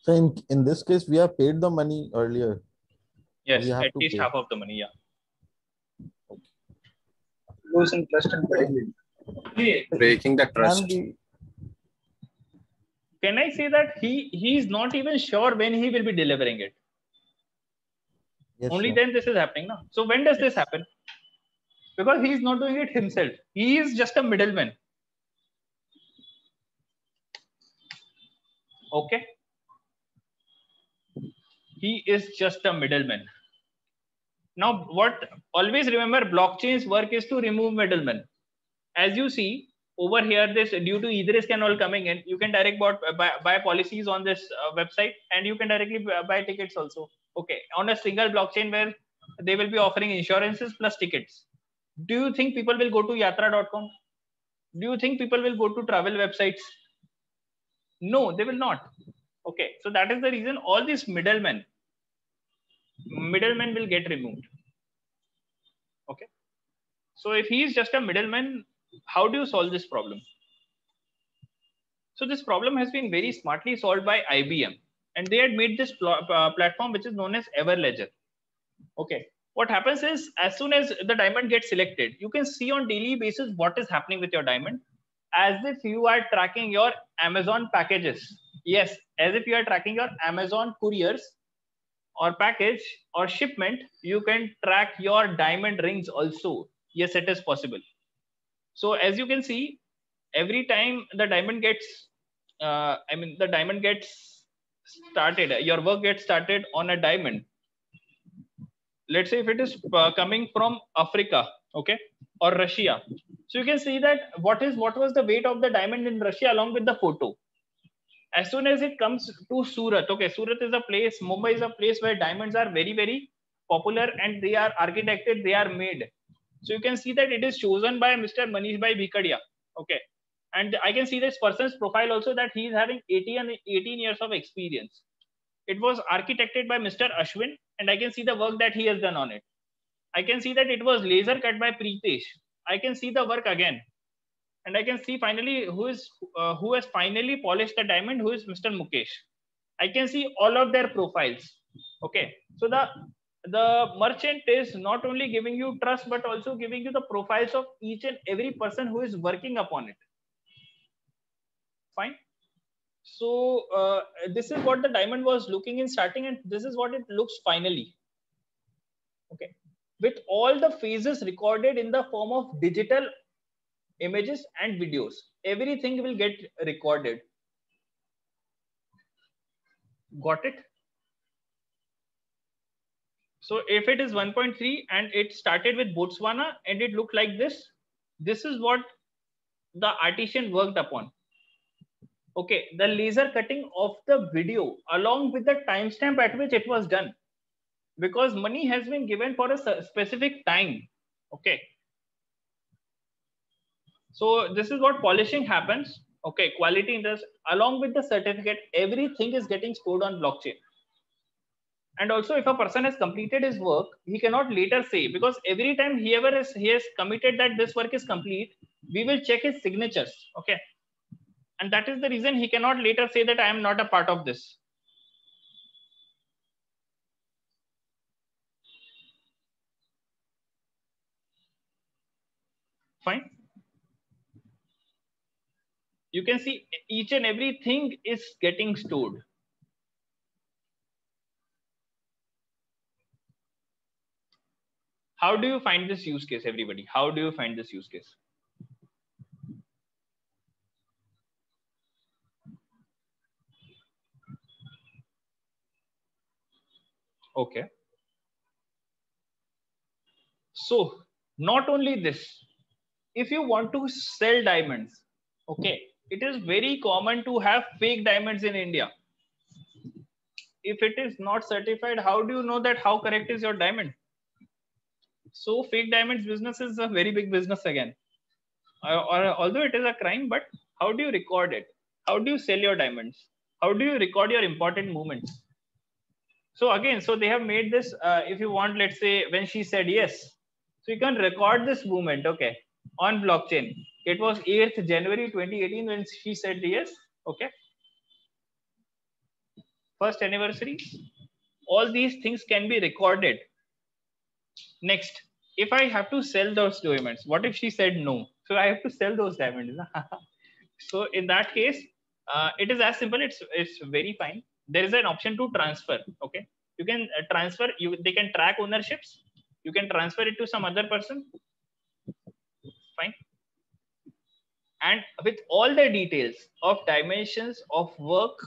So in this case, we have paid the money earlier. Yes, We have at to least pay. half of the money, yeah. Losing trust and credibility. Breaking the trust. Can I say that he is not even sure when he will be delivering it? Yes, Only sir. then this is happening now. So when does this happen? Because he is not doing it himself. He is just a middleman. Okay. He is just a middleman. Now, what always remember, blockchain's work is to remove middlemen. As you see over here, this due to Idris and all coming in, you can direct buy policies on this website, and you can directly buy tickets also. Okay, on a single blockchain where they will be offering insurances plus tickets. Do you think people will go to yatra.com? Do you think people will go to travel websites? No, they will not. Okay, so that is the reason all these middlemen will get removed. Okay, so if he is just a middleman, how do you solve this problem? So this problem has been very smartly solved by IBM, and they had made this platform which is known as Everledger. Okay, what happens is, as soon as the diamond gets selected, you can see on daily basis what is happening with your diamond, as if you are tracking your Amazon packages. Yes, as if you are tracking your Amazon couriers or package or shipment. You can track your diamond rings also. Yes, it is possible. So as you can see, every time the diamond gets the diamond gets started, your work gets started on a diamond. Let's say if it is coming from Africa, okay, or Russia, so you can see that what was the weight of the diamond in Russia along with the photo. As soon as it comes to Surat, okay, Surat is a place, Mumbai is a place where diamonds are very, very popular, and they are architected, they are made. So you can see that it is chosen by Mr. Manish Bhai Bhikadia. Okay. And I can see this person's profile also, that he is having 18 years of experience. It was architected by Mr. Ashwin, and I can see the work that he has done on it. I can see that it was laser cut by Preetesh. I can see the work again. And I can see finally who has finally polished the diamond, who is Mr. Mukesh. I can see all of their profiles. Okay. So the merchant is not only giving you trust, but also giving you the profiles of each and every person who is working upon it. Fine. So this is what the diamond was looking in starting, and this is what it looks finally. Okay. With all the phases recorded in the form of digital images and videos, everything will get recorded. Got it? So if it is 1.3 and it started with Botswana and it looked like this is what the artisan worked upon. Okay, the laser cutting of the video along with the timestamp at which it was done, because money has been given for a specific time. Okay, so this is what polishing happens. Okay, quality interest along with the certificate, everything is getting stored on blockchain. And also, if a person has completed his work, he cannot later say, because every time he has committed that this work is complete, we will check his signatures. Okay, and that is the reason he cannot later say that I am not a part of this. Fine. You can see each and everything is getting stored. How do you find this use case, everybody? How do you find this use case? Okay. So not only this, if you want to sell diamonds, okay, it is very common to have fake diamonds in India. If it is not certified, how do you know that how correct is your diamond? So fake diamonds business is a very big business again. Although it is a crime, but how do you record it? How do you sell your diamonds? How do you record your important movements? So again, so they have made this, if you want, let's say when she said yes, so you can record this movement, okay, on blockchain. It was 8th January 2018 when she said yes, okay. First anniversary, all these things can be recorded. Next, if I have to sell those diamonds, what if she said no? So I have to sell those diamonds. So in that case, it is as simple. It's very fine. There is an option to transfer. Okay, you can transfer. They can track ownerships. You can transfer it to some other person. Fine. And with all the details of dimensions of work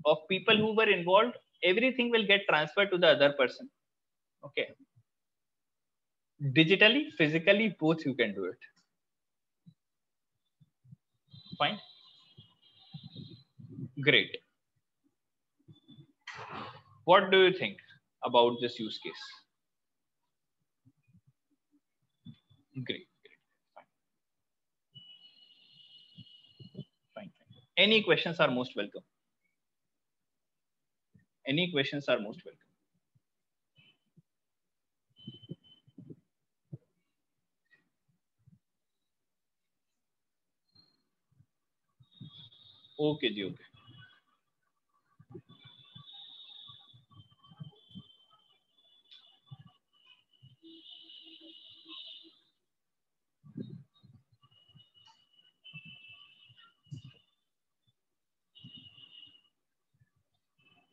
of people who were involved, everything will get transferred to the other person. Okay. Digitally, physically, both you can do it. Fine. Great. What do you think about this use case? Great. Fine. Fine. Any questions are most welcome. Any questions are most welcome. Okay, ji, okay.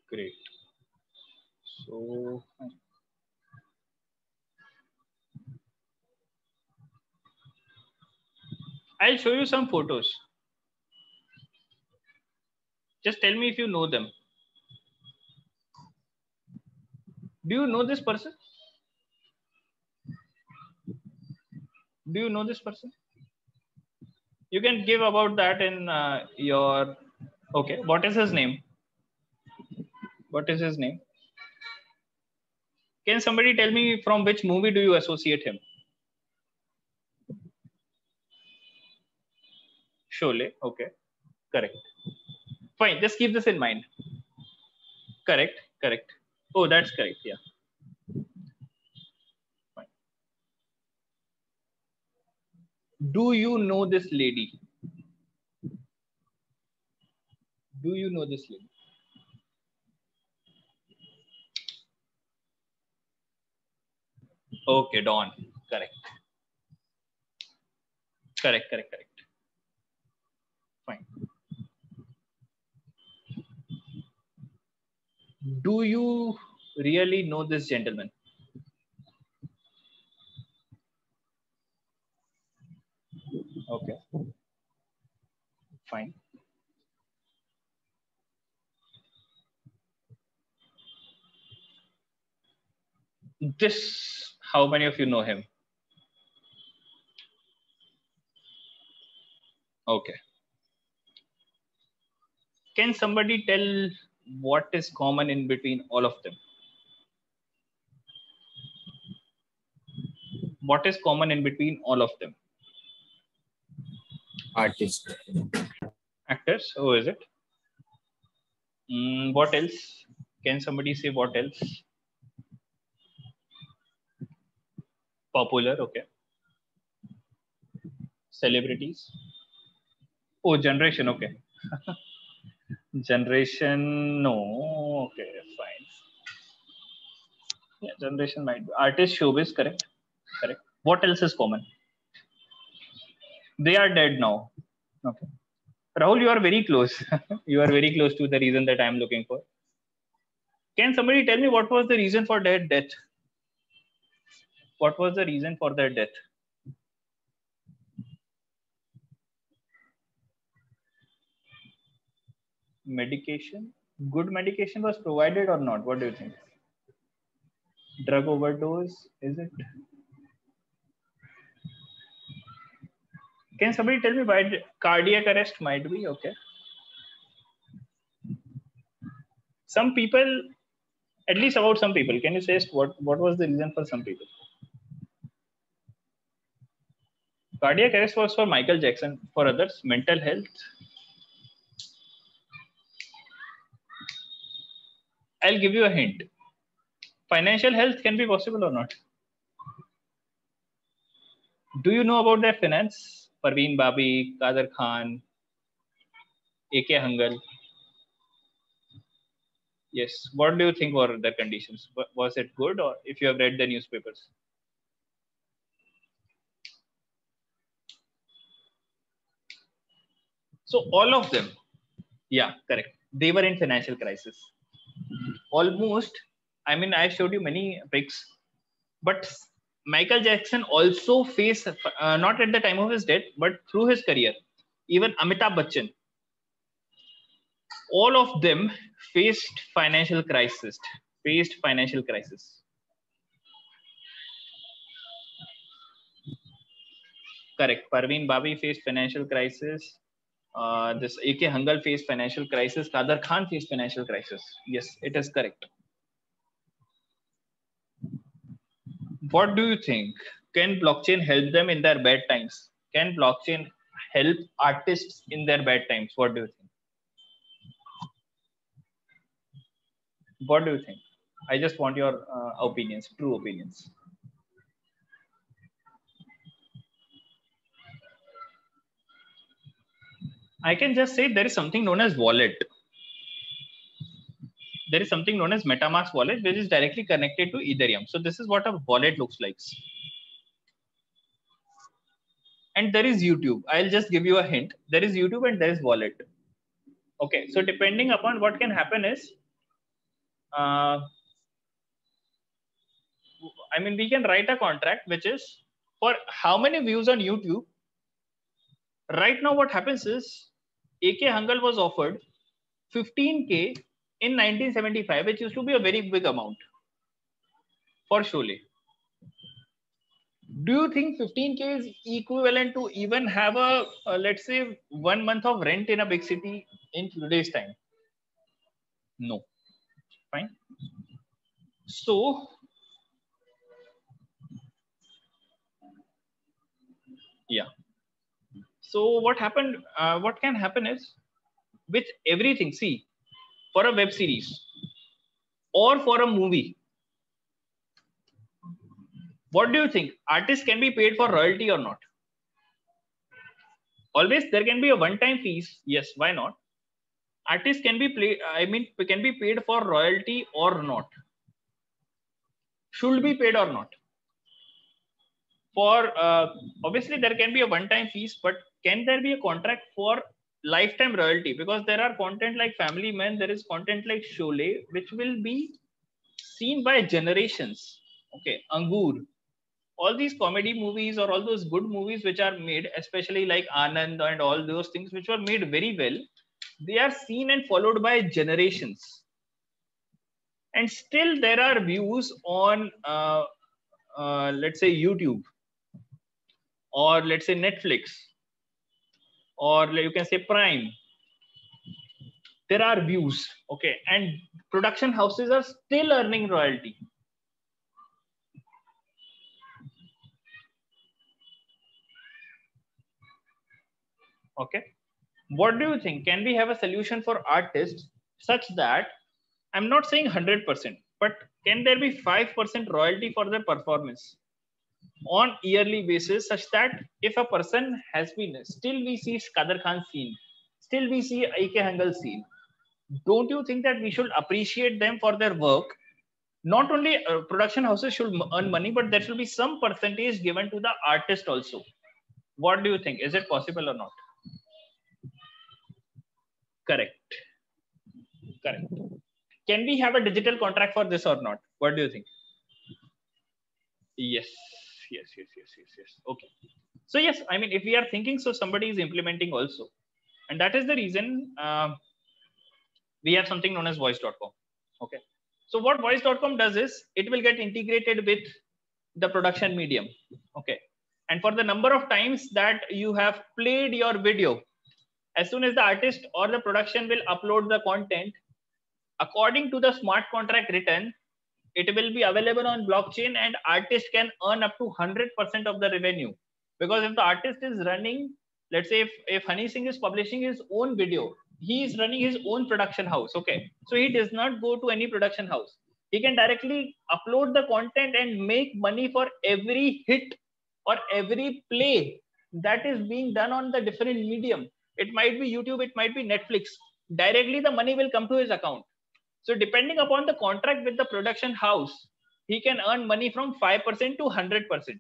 Great. So I'll show you some photos. Just tell me if you know them. Do you know this person? Do you know this person? You can give about that in your. Okay. What is his name? What is his name? Can somebody tell me from which movie do you associate him? Sholay. Okay. Correct. Fine. Just keep this in mind. Correct. Correct. Oh, that's correct. Yeah. Fine. Do you know this lady? Do you know this lady? Okay, Dawn. Correct. Correct. Correct. Correct. Fine. Do you really know this gentleman? Okay. Fine. This, how many of you know him? Okay. Can somebody tell what is common in between all of them? What is common in between all of them? Artist. Actors. Oh, is it? What else? Can somebody say what else? Popular. Okay. Celebrities. Oh, generation. Okay. Generation. No. Okay. Fine. Yeah, generation might be. Artist, showbiz. Correct. Correct. What else is common? They are dead now. Okay. Rahul, you are very close. You are very close to the reason that I am looking for. Can somebody tell me what was the reason for their death? What was the reason for their death? Medication? Good medication was provided or not? What do you think? Drug overdose? Is it? Can somebody tell me why cardiac arrest might be? Okay. Some people, at least about some people, can you say what was the reason for some people? Cardiac arrest was for Michael Jackson. For others, mental health. I'll give you a hint. Financial health can be possible or not? Do you know about their finance? Parveen Babi, Kader Khan, A.K. Hangal. Yes. What do you think were the conditions? Was it good, or if you have read the newspapers? So all of them, yeah, correct. They were in financial crisis. Almost, I mean, I showed you many pics, but Michael Jackson also faced, not at the time of his death, but through his career, even Amitabh Bachchan, all of them faced financial crisis. Correct. Parveen Babi faced financial crisis. This A.K. Hangal faced financial crisis. Kader Khan faced financial crisis. Yes, it is correct. What do you think? Can blockchain help them in their bad times? Can blockchain help artists in their bad times? What do you think? What do you think? I just want your opinions, true opinions. I can just say there is something known as wallet. There is something known as MetaMask wallet, which is directly connected to Ethereum. So this is what a wallet looks like. And there is YouTube. I'll just give you a hint. There is YouTube and there is wallet. Okay. So depending upon what can happen is, I mean, we can write a contract, which is for how many views on YouTube. Right now, what happens is A.K. Hangal was offered 15K in 1975, which used to be a very big amount for Sholay. Do you think 15K is equivalent to even have a let's say 1 month of rent in a big city in today's time? No. Fine. So, yeah. So what happened? What can happen is with everything. See, for a web series or for a movie, what do you think? Artists can be paid for royalty or not? Always there can be a one-time fees. Yes, why not? Artists can be can be paid for royalty or not? Should be paid or not? For obviously there can be a one-time fees, but can there be a contract for lifetime royalty? Because there are content like Family Man, there is content like Sholay, which will be seen by generations. Okay, Angur, all these comedy movies or all those good movies which are made, especially like Anand and all those things which were made very well, they are seen and followed by generations. and still there are views on let's say YouTube, or let's say Netflix, or you can say Prime. There are views, okay, and production houses are still earning royalty. Okay, what do you think? Can we have a solution for artists such that, I'm not saying 100%, but can there be 5% royalty for their performance on yearly basis, such that if a person has been, still we see Kader Khan scene, still we see A.K. Hangal scene, don't you think that we should appreciate them for their work? Not only production houses should earn money, but there should be some percentage given to the artist also. What do you think? Is it possible or not? Correct. Correct. Can we have a digital contract for this or not? What do you think? Yes. Okay. So yes, I mean, if we are thinking, so somebody is implementing also. And that is the reason we have something known as voice.com. Okay. So what voice.com does is, it will get integrated with the production medium. Okay. And for the number of times that you have played your video, as soon as the artist or the production will upload the content, according to the smart contract written, it will be available on blockchain, and artist can earn up to 100% of the revenue. Because if the artist is running, let's say if Honey Singh is publishing his own video, he is running his own production house. Okay. So he does not go to any production house. He can directly upload the content and make money for every hit or every play that is being done on the different medium. It might be YouTube, it might be Netflix. Directly the money will come to his account. So depending upon the contract with the production house, he can earn money from 5% to 100%.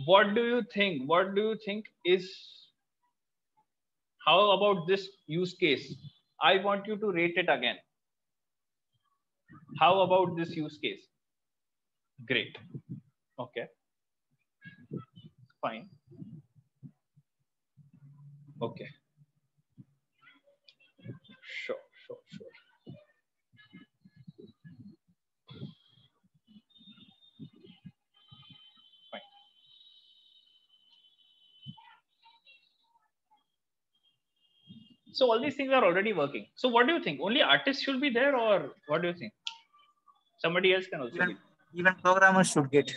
What do you think? What do you think is, how about this use case? I want you to rate it again. How about this use case? Great. Okay. Fine. Okay. Sure. Fine. So all these things are already working. So what do you think? Only artists should be there, or what do you think? Somebody else can also be. Even programmers should get.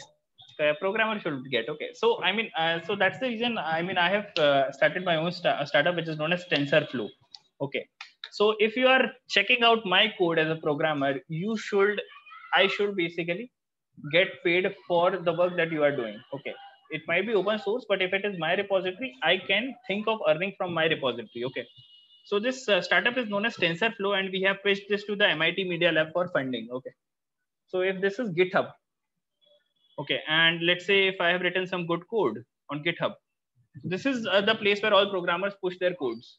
Programmer should get. Okay. So I mean, so that's the reason. I mean, I have started my own startup, which is known as TensorFlow. Okay. So if you are checking out my code as a programmer, I should basically get paid for the work that you are doing. Okay. It might be open source, but if it is my repository, I can think of earning from my repository. Okay. So this startup is known as TensorFlow, and we have pitched this to the MIT Media Lab for funding. Okay. So if this is GitHub, okay, and let's say if I have written some good code on GitHub, this is the place where all programmers push their codes.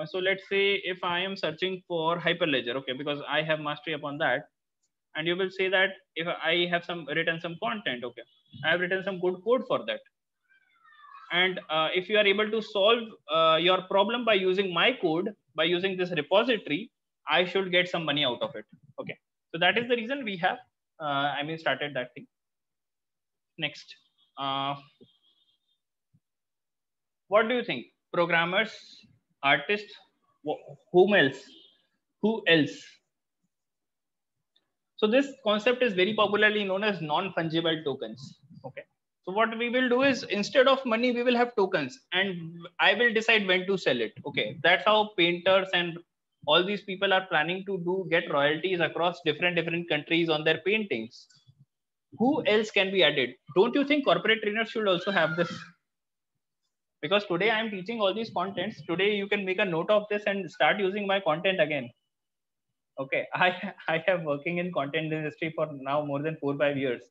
So let's say if I am searching for Hyperledger, okay, because I have mastery upon that, and you will say that if I have written some content, okay, I have written some good code for that. And if you are able to solve your problem by using my code, by using this repository, I should get some money out of it. Okay. So that is the reason we have, started that thing. Next, what do you think? Programmers, artists, whom else? Who else? So this concept is very popularly known as non-fungible tokens. Okay. So what we will do is, instead of money, we will have tokens, and I will decide when to sell it. Okay. That's how painters and all these people are planning to get royalties across different countries on their paintings. Who else can be added? Don't you think corporate trainers should also have this? Because today I am teaching all these contents. Today you can make a note of this and start using my content again. Okay, I have working in content industry for now more than 4 or 5 years.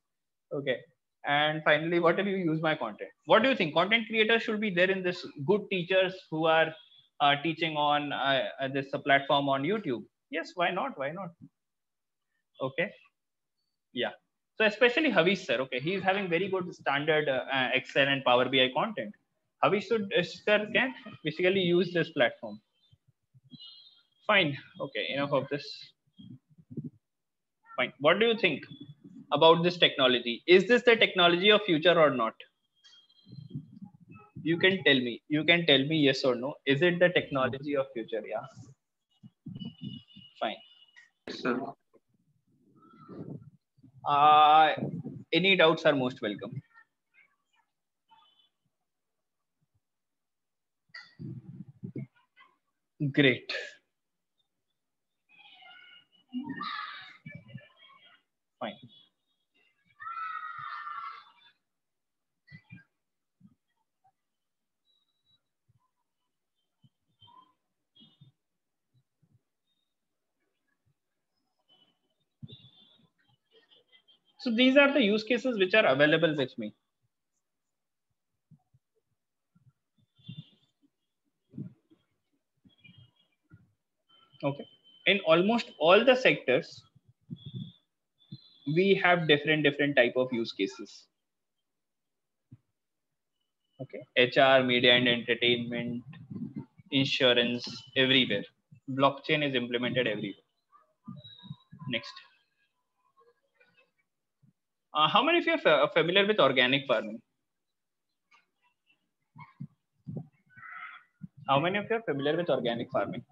Okay, and finally, what have you used my content? What do you think? Content creators should be there in this. Good teachers who are teaching on this platform on YouTube. Yes, why not? Why not? Okay, yeah. So especially Havish sir. Okay, he is having very good standard Excel and Power BI content. how we should can basically use this platform. Fine. Okay, enough of this. Fine. What do you think about this technology? Is this the technology of future or not? You can tell me. You can tell me yes or no. Is it the technology of future? Yeah. Fine. Sir. Any doubts are most welcome. Great. Fine. So these are the use cases which are available with me. Okay. In almost all the sectors, we have different type of use cases. Okay. HR, media and entertainment, insurance, everywhere. Blockchain is implemented everywhere. Next. How many of you are familiar with organic farming? How many of you are familiar with organic farming?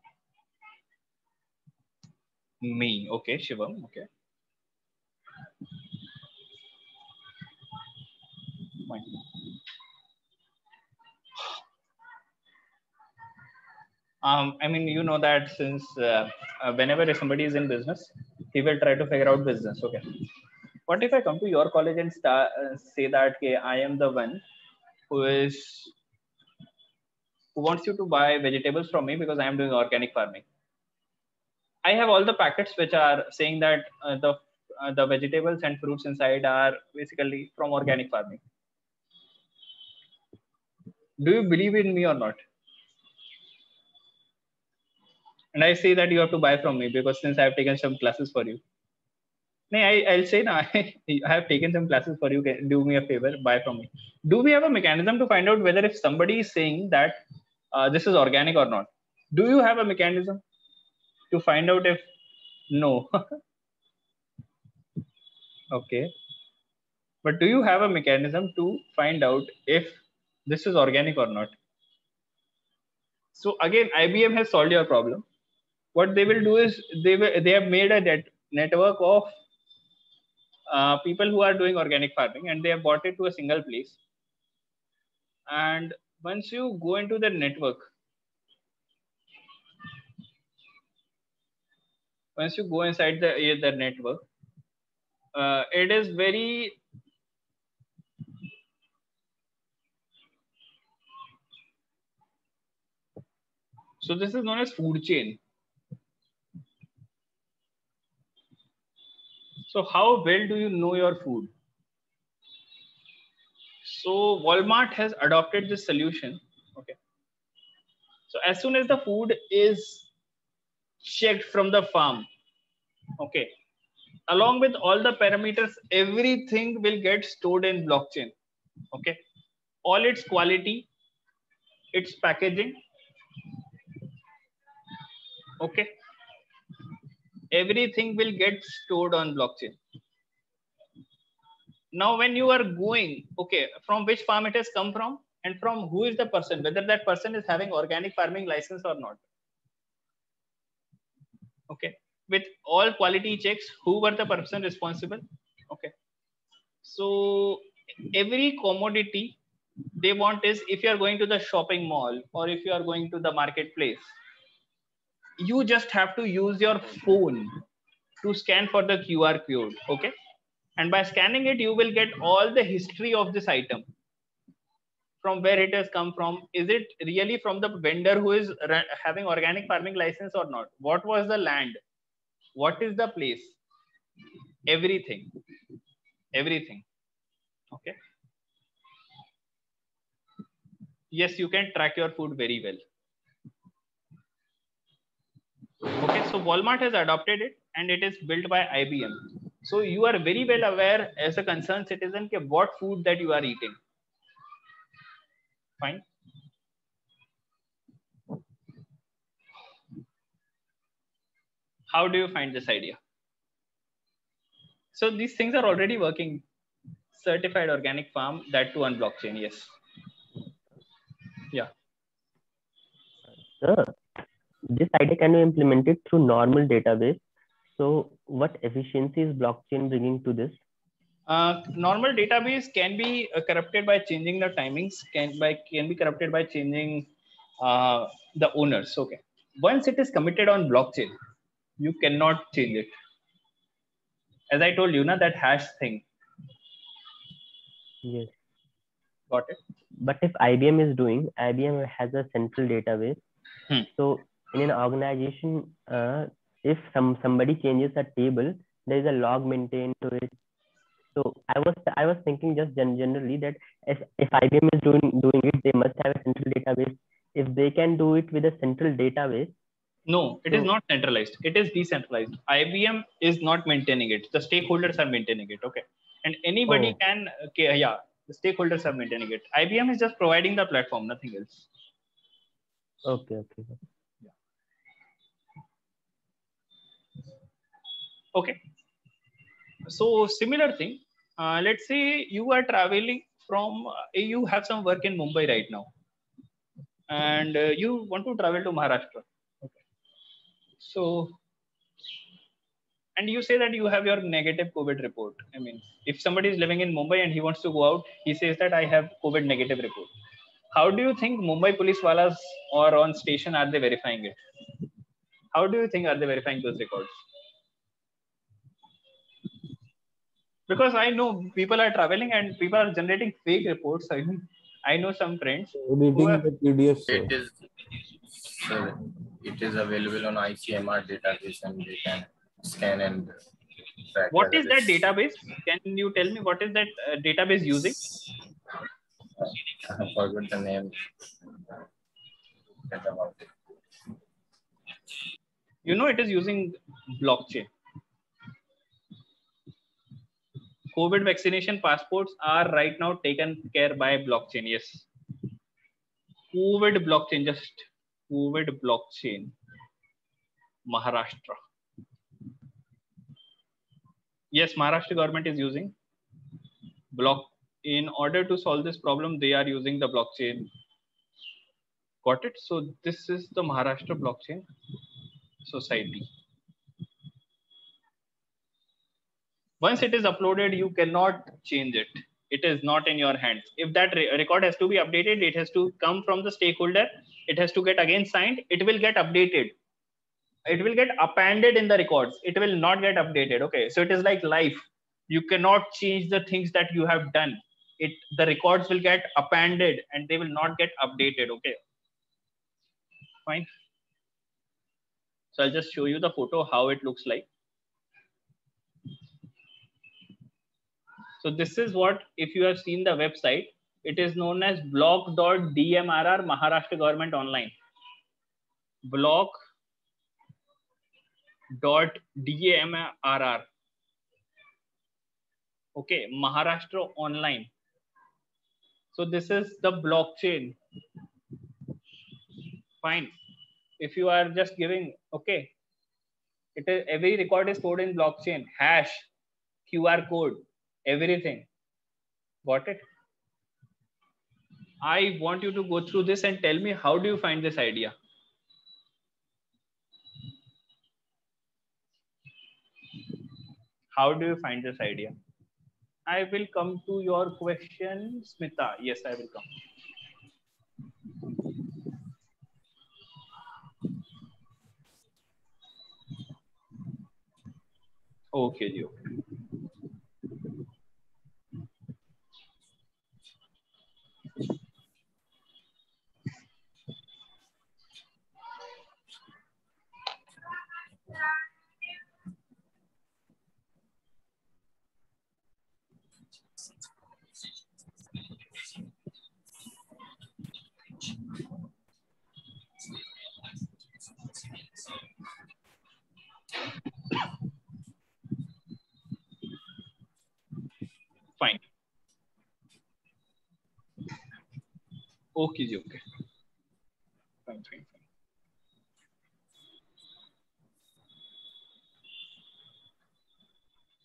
Me. Okay. Shivam. Okay. Fine. I mean, you know that since whenever somebody is in business, he will try to figure out business. Okay. What if I come to your college and say that okay, I am the one who wants you to buy vegetables from me because I am doing organic farming. I have all the packets which are saying that the vegetables and fruits inside are basically from organic farming. Do you believe in me or not? And I say that you have to buy from me because since I have taken some classes for you. No, I'll say now, I have taken some classes for you. Do me a favor, buy from me. Do we have a mechanism to find out whether if somebody is saying that this is organic or not? Do you have a mechanism to find out if no? Okay. But do you have a mechanism to find out if this is organic or not? So again, IBM has solved your problem. What they will do is they have made a network of people who are doing organic farming, and they have brought it to a single place. And once you go into the network, once you go inside the network, it is very so this is known as food chain. So how well do you know your food? So Walmart has adopted this solution. Okay. So as soon as the food is checked from the farm, okay, along with all the parameters, everything will get stored in blockchain. Okay. All its quality, its packaging. Okay. Everything will get stored on blockchain. Now, when you are going, okay, from which farm it has come from and from who is the person, whether that person is having organic farming license or not. Okay. With all quality checks, who were the person responsible? Okay. So every commodity they want is if you are going to the shopping mall or if you are going to the marketplace, you just have to use your phone to scan for the QR code. Okay. And by scanning it, you will get all the history of this item, from where it has come from. Is it really from the vendor who is having organic farming license or not? What was the land? What is the place? Everything. Everything. Okay. Yes, you can track your food very well. Okay, so Walmart has adopted it and it is built by IBM. So you are very well aware as a concerned citizen what food that you are eating. Fine. How do you find this idea? So these things are already working. Certified organic farm, that too on blockchain. Yes. Yeah. Sir, this idea can be implemented through normal database. So what efficiency is blockchain bringing to this? Normal database can be corrupted by changing the timings, can be corrupted by changing the owners. Okay. Once it is committed on blockchain, you cannot change it. As I told you, that hash thing. Yes. Got it. But if IBM has a central database. So in an organization, if somebody changes a table, there is a log maintained to it. So I was thinking just generally that if IBM is doing it, they must have a central database. If they can do it with a central database. No, it is not centralized. It is decentralized. IBM is not maintaining it. The stakeholders are maintaining it. Okay. And anybody can, the stakeholders are maintaining it. IBM is just providing the platform, nothing else. Okay. Yeah. Okay. So similar thing. Let's say you are traveling from, you have some work in Mumbai right now, and you want to travel to Maharashtra. Okay. So, and you say that you have your negative COVID report. I mean, if somebody is living in Mumbai and he wants to go out, he says that I have COVID negative report. How do you think Mumbai police walas or on station are they verifying it? How do you think are they verifying those records? Because I know people are traveling and people are generating fake reports. I know some friends. Reading the PDF. It is available on ICMR database, and they can scan and track. What is that database? Can you tell me what is that database using? I forgot the name. You know, it is using blockchain. COVID vaccination passports are right now taken care by blockchain. Yes. COVID blockchain, just COVID blockchain. Maharashtra. Yes, Maharashtra government is using block. In order to solve this problem, they are using the blockchain. Got it? So this is the Maharashtra Blockchain Society. Once it is uploaded, you cannot change it. It is not in your hands. If that record has to be updated, it has to come from the stakeholder. It has to get again signed. It will get updated. It will get appended in the records. It will not get updated. Okay. So it is like life. You cannot change the things that you have done. The records will get appended and they will not get updated. Okay. Fine. So I'll just show you the photo, how it looks like. So this is what, if you have seen the website, it is known as block.dmrr Maharashtra Government Online. Block.dmrr. Okay, Maharashtra Online. So this is the blockchain. Fine. If you are just giving, okay, it is, every record is stored in blockchain, hash, QR code, everything. Got it? I want you to go through this and tell me, how do you find this idea? How do you find this idea? I will come to your question, Smita. Yes, I will come. Okay, ji, okay. Fine. Okay, ji, okay. Fine.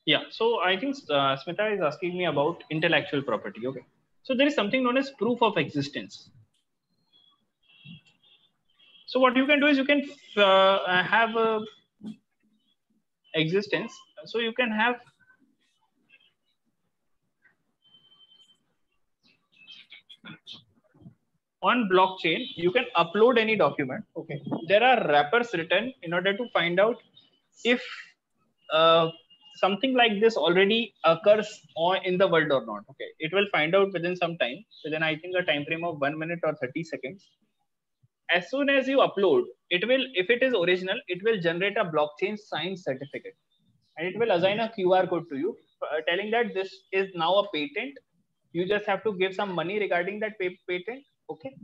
Yeah, so I think Smita is asking me about intellectual property. Okay, so there is something known as proof of existence. So what you can do is you can have a existence. So you can have on blockchain, you can upload any document. Okay, there are wrappers written in order to find out if something like this already occurs in the world or not. Okay, it will find out within some time, within I think a time frame of 1 minute or 30 seconds. As soon as you upload, it will, if it is original, it will generate a blockchain signed certificate, and it will assign a QR code to you, telling that this is now a patent. You just have to give some money regarding that patent. Okay,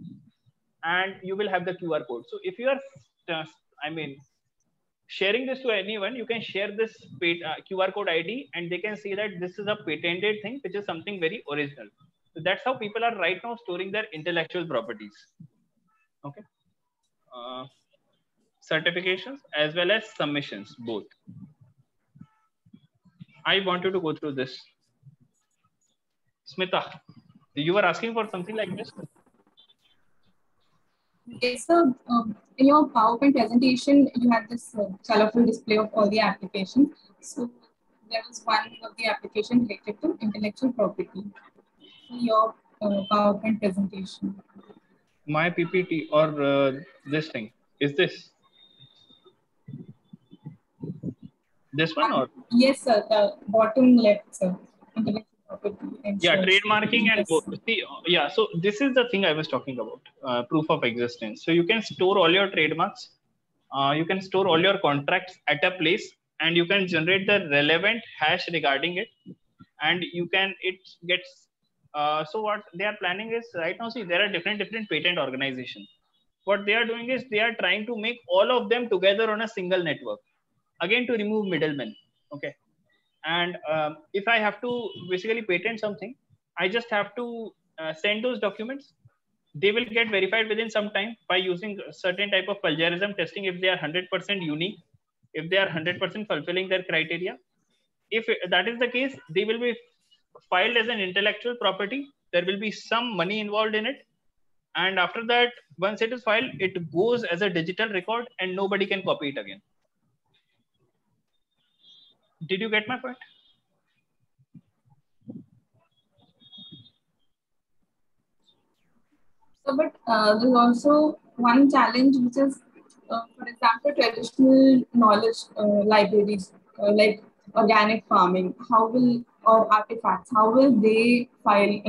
and you will have the QR code. So if you are, sharing this to anyone, you can share this QR code ID, and they can see that this is a patented thing, which is something very original. So that's how people are right now storing their intellectual properties. Okay, certifications as well as submissions, both. I want you to go through this. Smita, you were asking for something like this. Yes, sir. In your PowerPoint presentation, you had this colorful display of all the applications. So there was one of the application related to intellectual property. Your PowerPoint presentation. My PPT or this thing is this one or? Yes, sir. The bottom left, sir. Intellectual property. Yeah, trademarking and both. See, yeah, so this is the thing I was talking about, proof of existence. So you can store all your trademarks, you can store all your contracts at a place, and you can generate the relevant hash regarding it, and you can, it gets, so what they are planning is right now, see, there are different patent organizations. What they are doing is they are trying to make all of them together on a single network, again, to remove middlemen. Okay. And if I have to basically patent something, I just have to send those documents. They will get verified within some time by using a certain type of plagiarism testing, if they are 100% unique, if they are 100% fulfilling their criteria. If that is the case, they will be filed as an intellectual property. There will be some money involved in it. And after that, once it is filed, it goes as a digital record and nobody can copy it again. Did you get my point? So, but there's also one challenge, which is, for example, traditional knowledge libraries like organic farming. How will, or artifacts? How will they file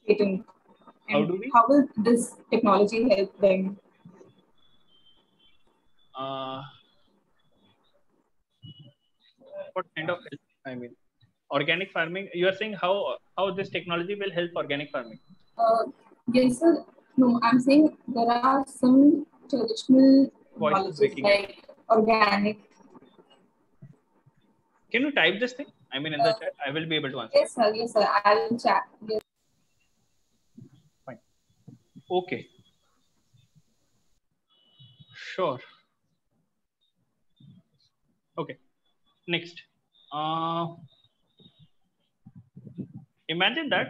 patent? How will this technology help them? What kind of help? I mean, organic farming. You are saying how this technology will help organic farming? Yes, sir. No, I'm saying there are some traditional knowledges like organic. Can you type this thing? I mean, in the chat, I will be able to answer. Yes, sir. Yes, sir. I'll chat. Yes. Fine. Okay. Sure. Okay. Next. Imagine that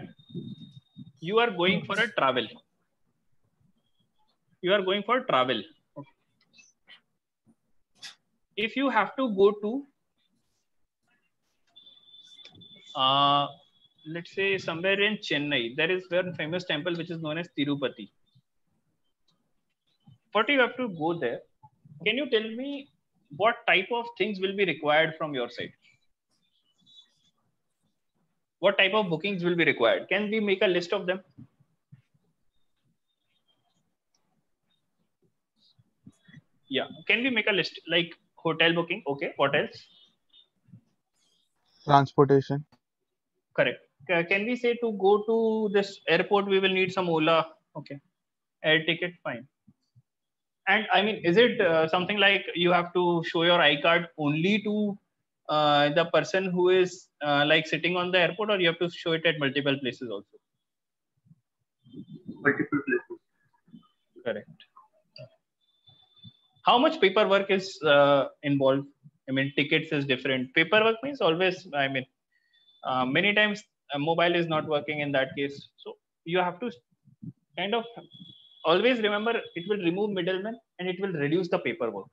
you are going for a travel. You are going for travel. Okay. If you have to go to, let's say somewhere in Chennai, there is one famous temple which is known as Tirupati. What you have to go there? Can you tell me what type of things will be required from your side? What type of bookings will be required? Can we make a list of them? Yeah. Can we make a list like hotel booking? Okay. What else? Transportation. Correct. Can we say to go to this airport, we will need some Ola? Okay. Air ticket, fine. And I mean, is it something like you have to show your iCard only to the person who is like sitting on the airport, or you have to show it at multiple places also? Multiple places. Correct. How much paperwork is involved? I mean, tickets is different. Paperwork means always, I mean, many times a mobile is not working in that case. So you have to kind of always remember it will remove middlemen and it will reduce the paperwork.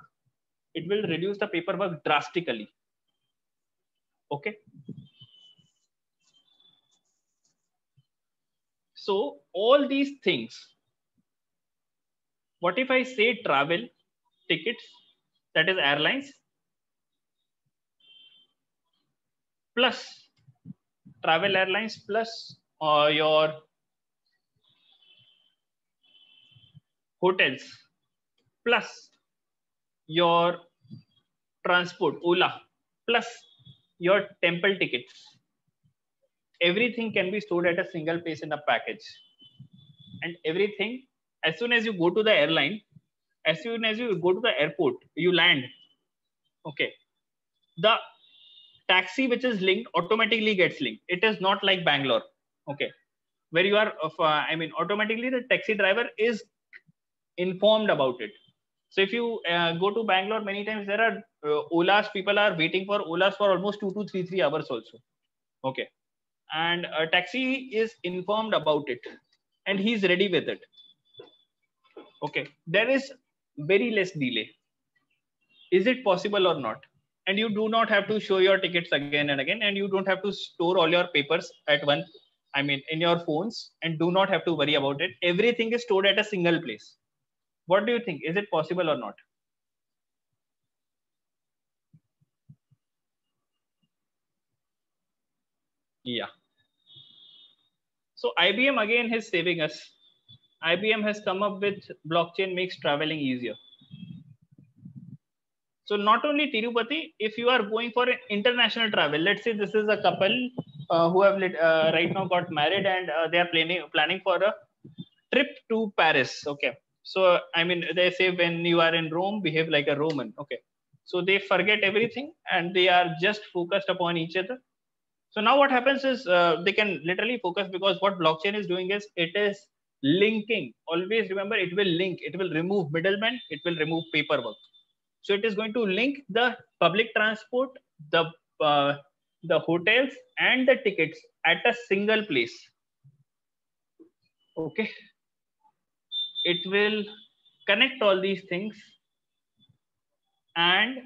It will reduce the paperwork drastically. Okay. So all these things, what if I say travel tickets, that is airlines, plus travel airlines plus your hotels plus your transport, Ola, plus your temple tickets. Everything can be stored at a single place in a package. And everything, as soon as you go to the airline, as soon as you go to the airport, you land. Okay. The taxi which is linked automatically gets linked. It is not like Bangalore. Okay. Where you are, I mean, automatically the taxi driver is informed about it. So if you go to Bangalore, many times there are Olas, people are waiting for Olas for almost 2 to 3 hours also. Okay. And a taxi is informed about it and he's ready with it. Okay. There is very less delay. Is it possible or not? And you do not have to show your tickets again and again, and you don't have to store all your papers at one, I mean, in your phones, and do not have to worry about it. Everything is stored at a single place. What do you think? Is it possible or not? Yeah. So IBM again is saving us. IBM has come up with blockchain makes traveling easier. So not only Tirupati, if you are going for an international travel, let's say this is a couple who have right now got married and they are planning for a trip to Paris. Okay. So, I mean, they say when you are in Rome, behave like a Roman. Okay. So they forget everything and they are just focused upon each other. So now what happens is they can literally focus, because what blockchain is doing is it is linking. Always remember, it will link, it will remove middlemen, it will remove paperwork. So it is going to link the public transport, the hotels and the tickets at a single place. Okay. It will connect all these things and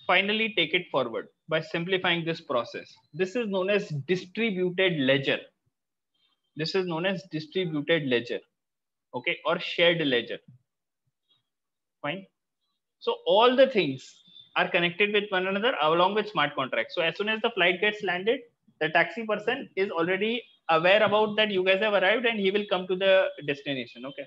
finally take it forward by simplifying this process. This is known as distributed ledger. This is known as distributed ledger. Okay, or shared ledger. Fine. So all the things are connected with one another along with smart contracts. So as soon as the flight gets landed, the taxi person is already aware about that you guys have arrived and he will come to the destination. Okay.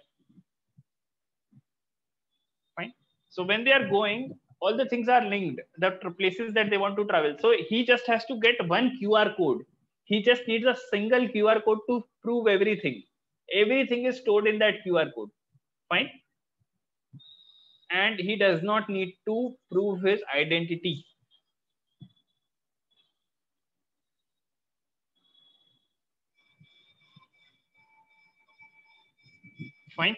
Fine. So when they are going, all the things are linked, the places that they want to travel. So he just has to get one QR code. He just needs a single QR code to prove everything. Everything is stored in that QR code. Fine. And he does not need to prove his identity. Fine.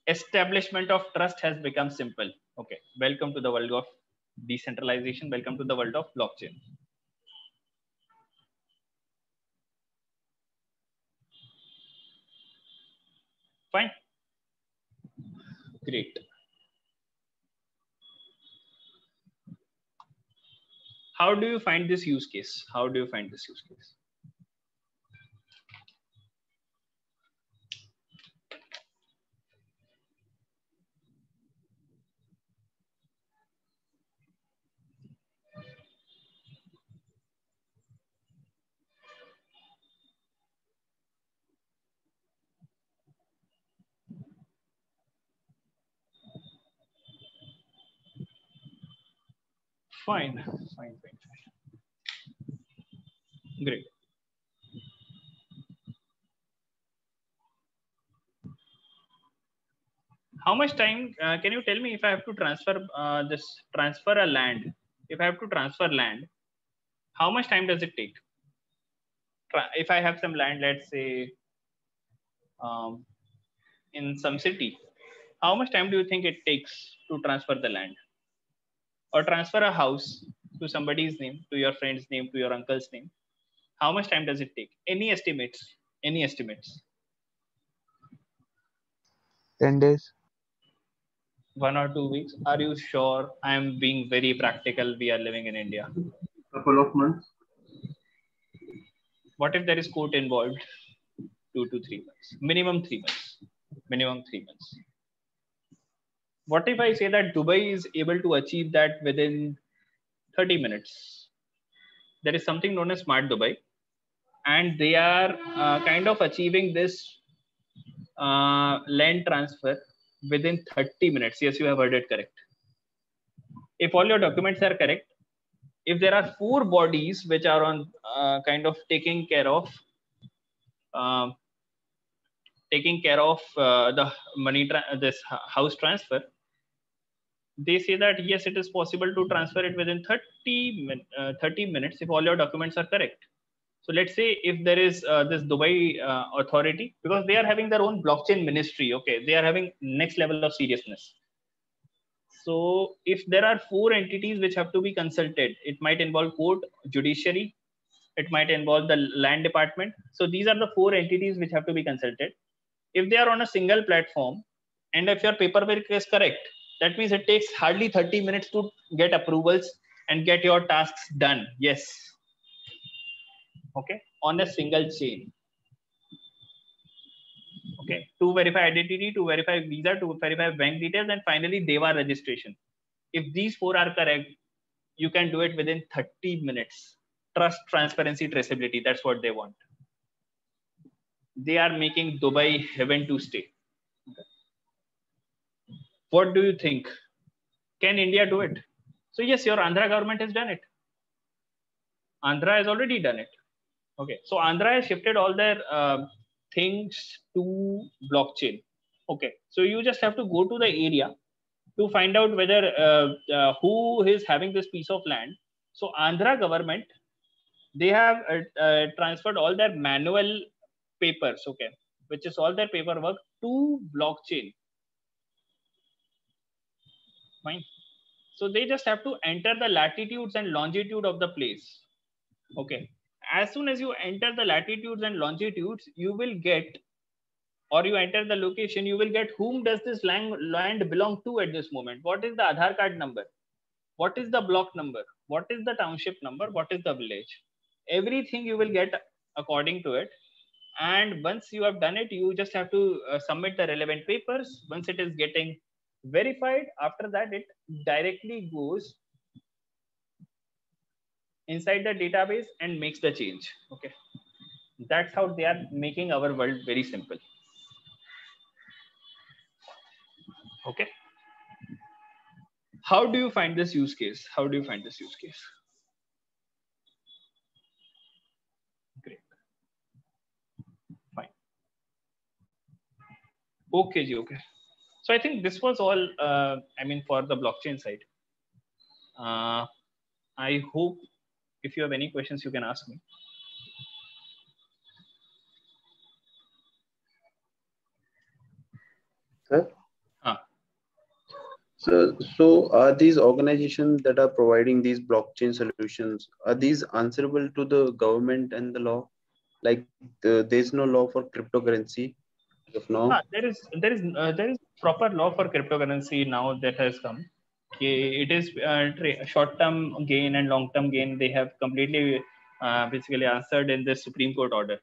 Establishment of trust has become simple. Okay. Welcome to the world of decentralization. Welcome to the world of blockchain. Fine. Great. How do you find this use case? How do you find this use case? Fine. Great. How much time can you tell me if I have to transfer transfer a land? If I have to transfer land, how much time does it take? if I have some land, let's say in some city, how much time do you think it takes to transfer the land or transfer a house to somebody's name, to your friend's name, to your uncle's name? How much time does it take? Any estimates? Any estimates? 10 days. 1 or 2 weeks? Are you sure? I am being very practical. We are living in India. Couple of months. What if there is court involved? 2 to 3 months. Minimum 3 months. Minimum 3 months. What if I say that Dubai is able to achieve that within 30 minutes? There is something known as Smart Dubai, and they are kind of achieving this land transfer within 30 minutes. Yes, you have heard it correct. If all your documents are correct, if there are 4 bodies which are on kind of taking care of the money this house transfer, they say that yes, it is possible to transfer it within 30 minutes if all your documents are correct. So let's say if there is this Dubai authority, because they are having their own blockchain ministry, okay, they are having next level of seriousness. So if there are 4 entities which have to be consulted, it might involve court, judiciary, it might involve the land department. So these are the 4 entities which have to be consulted. If they are on a single platform, and if your paperwork is correct, that means it takes hardly 30 minutes to get approvals and get your tasks done. Yes. Okay, on a single chain. Okay, to verify identity, to verify visa, to verify bank details, and finally DEWA registration. If these 4 are correct, you can do it within 30 minutes. Trust, transparency, traceability. That's what they want. They are making Dubai heaven to stay. Okay. What do you think? Can India do it? So yes, your Andhra government has done it. Andhra has already done it. Okay, so Andhra has shifted all their things to blockchain. Okay, so you just have to go to the area to find out whether who is having this piece of land. So Andhra government, they have transferred all their manual papers, okay, which is all their paperwork, to blockchain. Fine. So they just have to enter the latitudes and longitude of the place. Okay. As soon as you enter the latitudes and longitudes, you will get, or you enter the location, you will get whom does this land belong to at this moment. What is the Aadhaar card number? What is the block number? What is the township number? What is the village? Everything you will get according to it. And once you have done it, you just have to submit the relevant papers. Once it is getting verified, after that, it directly goes inside the database and makes the change. Okay, that's how they are making our world very simple. Okay, how do you find this use case? How do you find this use case? Great, fine. Okay, ji, okay. So I think this was all. I mean, for the blockchain side. I hope if you have any questions, you can ask me. Sir? So are these organizations that are providing these blockchain solutions, are these answerable to the government and the law? Like there's no law for cryptocurrency as of now? There is proper law for cryptocurrency now that has come. It is short-term gain and long-term gain. They have completely basically answered in the Supreme Court order.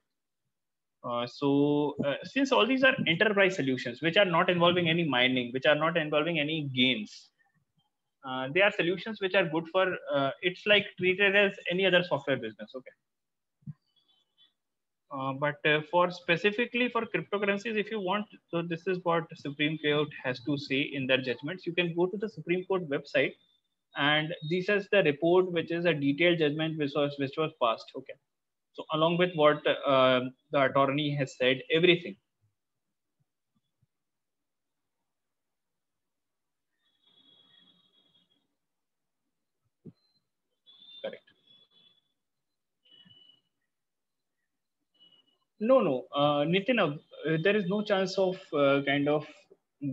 So since all these are enterprise solutions, which are not involving any mining, which are not involving any gains, they are solutions which are good for, it's like treated as any other software business. Okay. But for specifically for cryptocurrencies, if you want, so this is what Supreme Court has to say in their judgments. You can go to the Supreme Court website, and this is the report, which is a detailed judgment which was passed. Okay, so along with what the attorney has said, everything. Correct. No, no, Nitin, there is no chance of kind of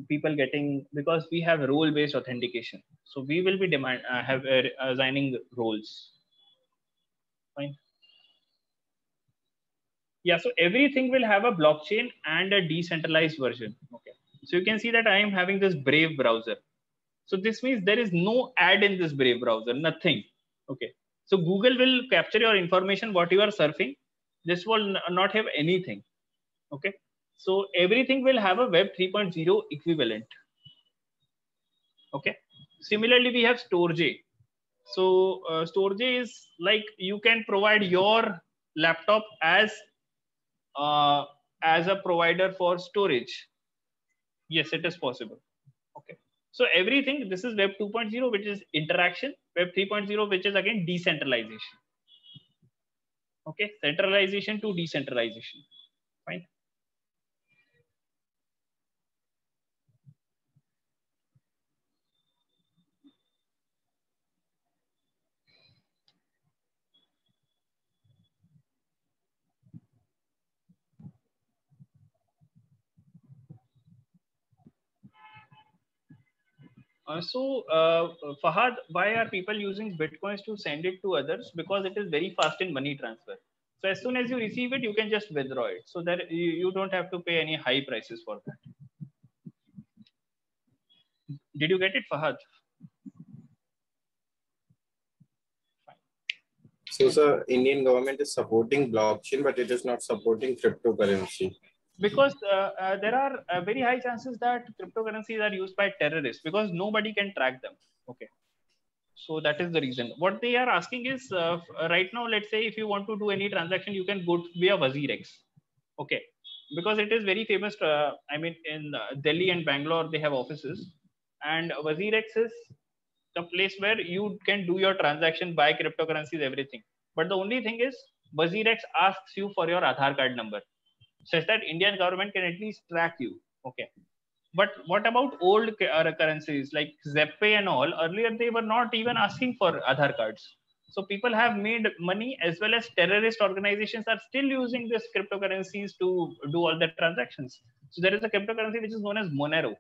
people getting, because we have role-based authentication. So we will be assigning roles. Fine. Yeah, so everything will have a blockchain and a decentralized version. Okay. So you can see that I am having this Brave browser. So this means there is no ad in this Brave browser, nothing. Okay. So Google will capture your information, what you are surfing. This will not have anything. Okay. So everything will have a Web 3.0 equivalent. Okay. Similarly, we have Storj. So Storj is like you can provide your laptop as a provider for storage. Yes, it is possible. Okay. So everything, this is Web 2.0, which is interaction. Web 3.0, which is again decentralization. Okay, centralization to decentralization. Fine. Fahad, why are people using Bitcoins to send it to others? Because it is very fast in money transfer. So as soon as you receive it, you can just withdraw it. So that you don't have to pay any high prices for that. Did you get it, Fahad? So, sir, Indian government is supporting blockchain, but it is not supporting cryptocurrency. Because there are very high chances that cryptocurrencies are used by terrorists because nobody can track them. Okay. So that is the reason. What they are asking is right now, let's say if you want to do any transaction, you can go via WazirX. Okay. Because it is very famous. I mean, in Delhi and Bangalore, they have offices. And WazirX is the place where you can do your transaction, buy cryptocurrencies, everything. But the only thing is, WazirX asks you for your Aadhaar card number, such that Indian government can at least track you. Okay. But what about old currencies like Zeppay and all? Earlier, they were not even asking for Aadhaar cards. So people have made money, as well as terrorist organizations are still using this cryptocurrencies to do all the transactions. So there is a cryptocurrency which is known as Monero.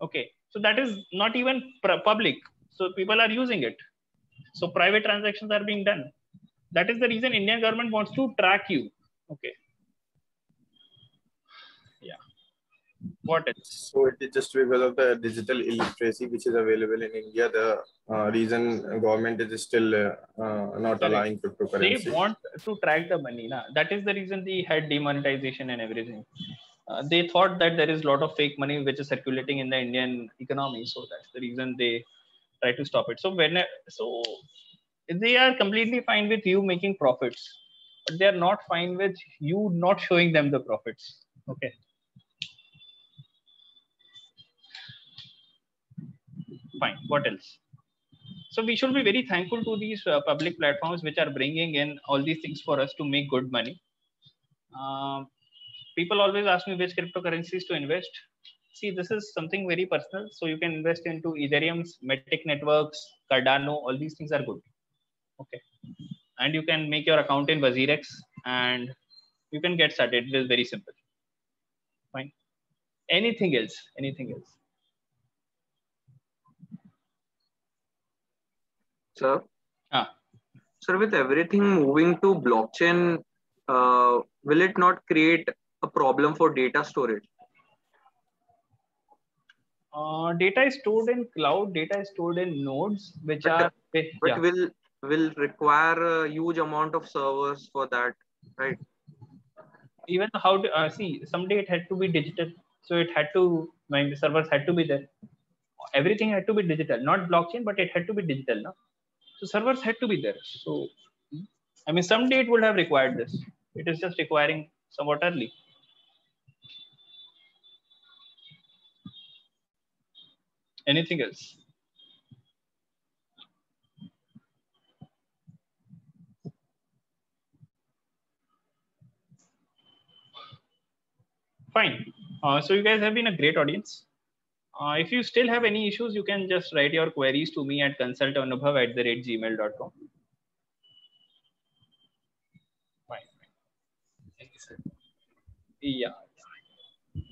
Okay. So that is not even public. So people are using it. So private transactions are being done. That is the reason Indian government wants to track you. Okay. Yeah. What else? So it is just because of the digital illiteracy which is available in India. The reason government is still not allowing cryptocurrency. They want to track the money. Na? That is the reason they had demonetization and everything. They thought that there is a lot of fake money which is circulating in the Indian economy. So that's the reason they try to stop it. So they are completely fine with you making profits, but they are not fine with you not showing them the profits. Okay. Fine. What else? So we should be very thankful to these public platforms which are bringing in all these things for us to make good money. People always ask me which cryptocurrencies to invest. See, this is something very personal. So you can invest into Ethereum's, Matic Networks, Cardano. All these things are good. Okay. And you can make your account in WazirX and you can get started. It is very simple. Fine. Anything else? Anything else? Sir, sir, with everything moving to blockchain, will it not create a problem for data storage? Data is stored in cloud. Data is stored in nodes, which are. But will require a huge amount of servers for that, right? Even how to see, someday it had to be digital, so it had to. My servers had to be there. Everything had to be digital, not blockchain, but it had to be digital, no? So servers had to be there. So, I mean, someday it would have required this. It is just requiring somewhat early. Anything else? Fine. So you guys have been a great audience. If you still have any issues, you can just write your queries to me at consultanubhav@gmail.com. Fine. Thank you, sir. Yeah.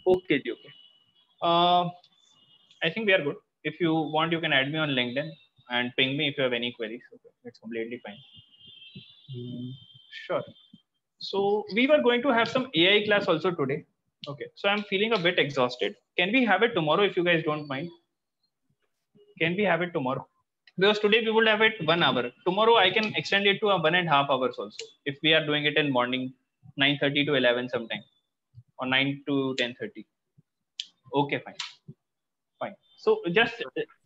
Okay, ji, okay. I think we are good. If you want, you can add me on LinkedIn and ping me if you have any queries. Okay, it's completely fine. Sure. So we were going to have some AI class also today. Okay. So I'm feeling a bit exhausted. Can we have it tomorrow if you guys don't mind? Can we have it tomorrow? Because today we will have it 1 hour. Tomorrow I can extend it to a 1.5 hours also. If we are doing it in morning, 9:30 to 11 sometime, or 9 to 10:30. Okay, fine. Fine. So just,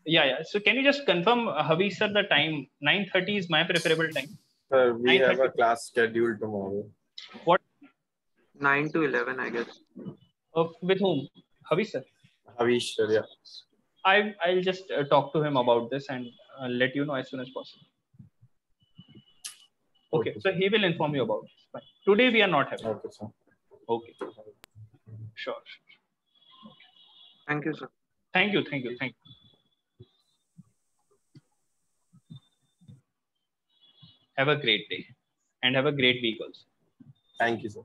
yeah. So can you just confirm, Havi sir, the time? 9:30 is my preferable time. Sir, we have a class scheduled tomorrow. What? 9 to 11, I guess. With whom? Havi sir? Havish sir, yeah. I'll just talk to him about this and let you know as soon as possible. Okay, so he will inform you about this. Fine. Today we are not having. Okay, sir. Okay. Sure. Thank you, sir. Thank you. Have a great day and have a great week also. Thank you, sir.